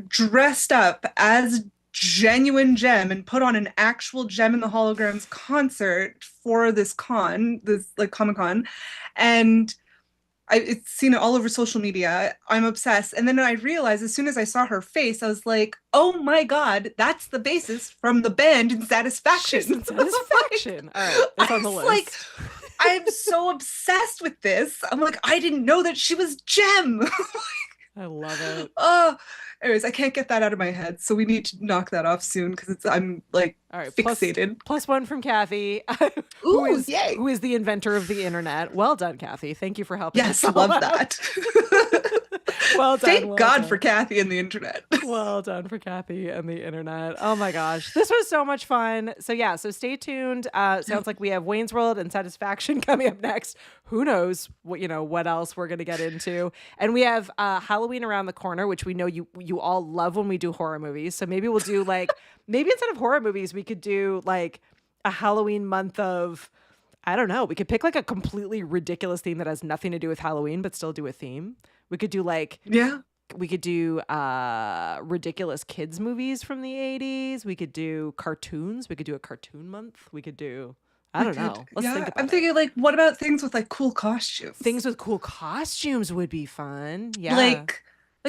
dressed up as genuine Jem and put on an actual Jem and the Holograms concert for this like Comic-Con. And it's seen it all over social media. I'm obsessed. And then I realized as soon as I saw her face, I was like, oh my God, that's the bassist from the band in Satisfaction. She's in Satisfaction. All right, it's on the list. Like, I'm so obsessed with this. I'm like, I didn't know that she was Jem. I love it. Anyways, I can't get that out of my head, so we need to knock that off soon because I'm like all right, fixated. Plus 1 from Kathy, Yay. who is the inventor of the internet. Well done, Kathy. Thank you for helping. Yes, us love out. that. Well done. Thank God for Kathy and the internet. Well done for Kathy and the internet. Oh my gosh, this was so much fun. So yeah, so stay tuned. Sounds like we have Wayne's World and Satisfaction coming up next. Who knows what else we're gonna get into? And we have Halloween around the corner, which we know you all love when we do horror movies. So maybe we'll do maybe instead of horror movies, we could do like a Halloween month of, I don't know. We could pick like a completely ridiculous theme that has nothing to do with Halloween, but still do a theme. We could do We could do ridiculous kids movies from the 80s. We could do cartoons. We could do a cartoon month. We could do, I don't know. Let's think about I'm it. thinking like, what about things with like cool costumes? Things with cool costumes would be fun. Yeah. Like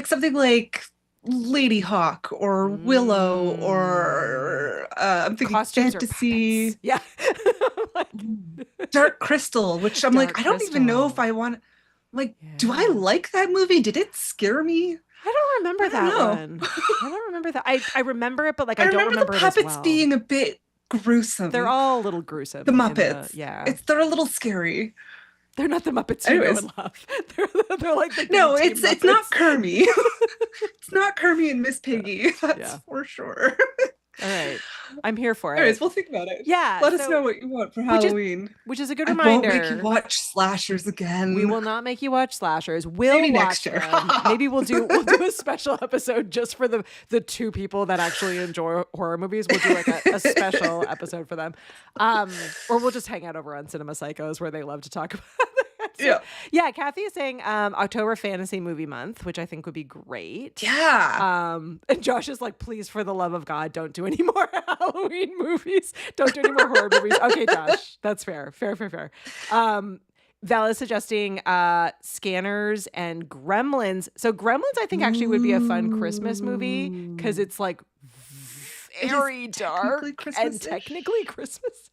something like Lady Hawk or Willow or I'm thinking costumes fantasy. or puppets. Yeah. Dark Crystal, which I'm Dark like, I don't even know if Crystal. I want. Like, do I like that movie? Did it scare me? I don't remember that know. one. I don't remember that. I remember it, but like I don't remember remember the it as puppets well. being a bit gruesome. They're all a little gruesome. The Muppets. Yeah. They're a little scary. They're not the Muppets you know Anyways. and love. They're like the No, Green it's Team it's not Muppets. Kermie. It's not Kermie and Miss Piggy. That's Yeah. for sure. All right. I'm here for it. Anyways, we'll think about it. Yeah, Let us so- know what you want for Halloween. Which is a good I reminder. won't make you watch slashers again. We will not make you watch slashers. We'll Maybe watch next year. them. Maybe we'll do a special episode just for the two people that actually enjoy horror movies. We'll do like a special episode for them. Or we'll just hang out over on Cinema Psychos where they love to talk about it. Yeah, Kathy is saying October Fantasy Movie Month, which I think would be great. Yeah. And Josh is like, please, for the love of God, don't do any more Halloween movies. Don't do any more horror movies. Okay, Josh, that's fair. Fair. Val is suggesting Scanners and Gremlins. So Gremlins, I think, actually would be a fun Christmas movie because it's like very dark and Christmas-ish. technically Christmas.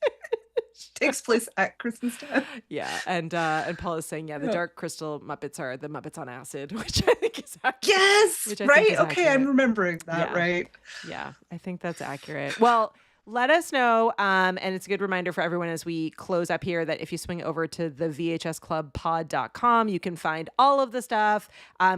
Takes place at Christmas time. Yeah, and Paul is saying, the Dark Crystal Muppets are the Muppets on acid, which I think is accurate. Yes, Which I right? think is Okay, accurate. I'm remembering that, Yeah. right? Yeah, I think that's accurate. Well, let us know. And it's a good reminder for everyone as we close up here that if you swing over to the VHSClubPod.com, you can find all of the stuff.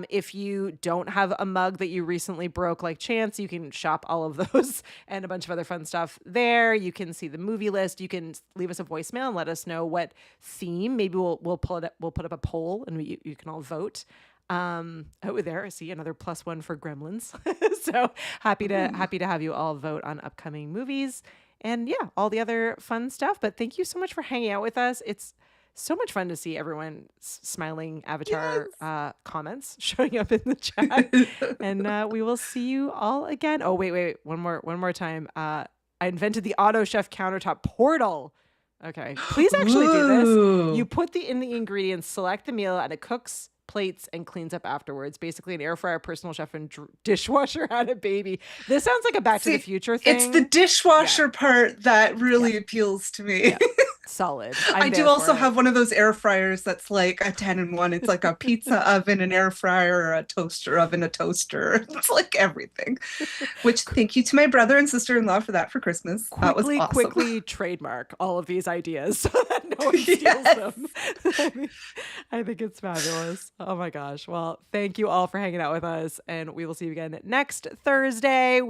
If you don't have a mug that you recently broke like Chance, you can shop all of those and a bunch of other fun stuff there. You can see the movie list. You can leave us a voicemail and let us know what theme. Maybe we'll pull it up. We'll put up a poll and you can all vote. There I see another +1 for Gremlins. So happy to have you all vote on upcoming movies and all the other fun stuff. But thank you so much for hanging out with us. It's so much fun to see everyone smiling avatar comments showing up in the chat. And we will see you all again. Oh, wait. One more time. I invented the Auto Chef countertop portal. Okay. Please actually do this. You put in the ingredients, select the meal, and it cooks, plates, and cleans up afterwards. Basically an air fryer, personal chef, and dishwasher had a baby. This sounds like a Back to the Future thing. It's the dishwasher part that really appeals to me. Yeah. Solid. I do also have one of those air fryers that's like a 10-in-1. It's like a pizza oven, an air fryer, a toaster oven, a toaster. It's like everything. Which thank you to my brother and sister-in-law for that for Christmas. That was awesome. Quickly trademark all of these ideas so that no one steals them. I think it's fabulous. Oh my gosh. Well, thank you all for hanging out with us, and we will see you again next Thursday.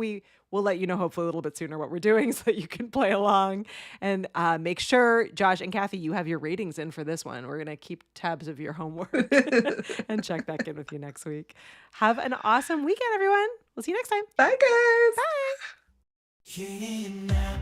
We'll let you know hopefully a little bit sooner what we're doing so that you can play along. And make sure, Josh and Kathy, you have your ratings in for this one. We're going to keep tabs of your homework and check back in with you next week. Have an awesome weekend, everyone. We'll see you next time. Bye, guys. Bye. Yeah,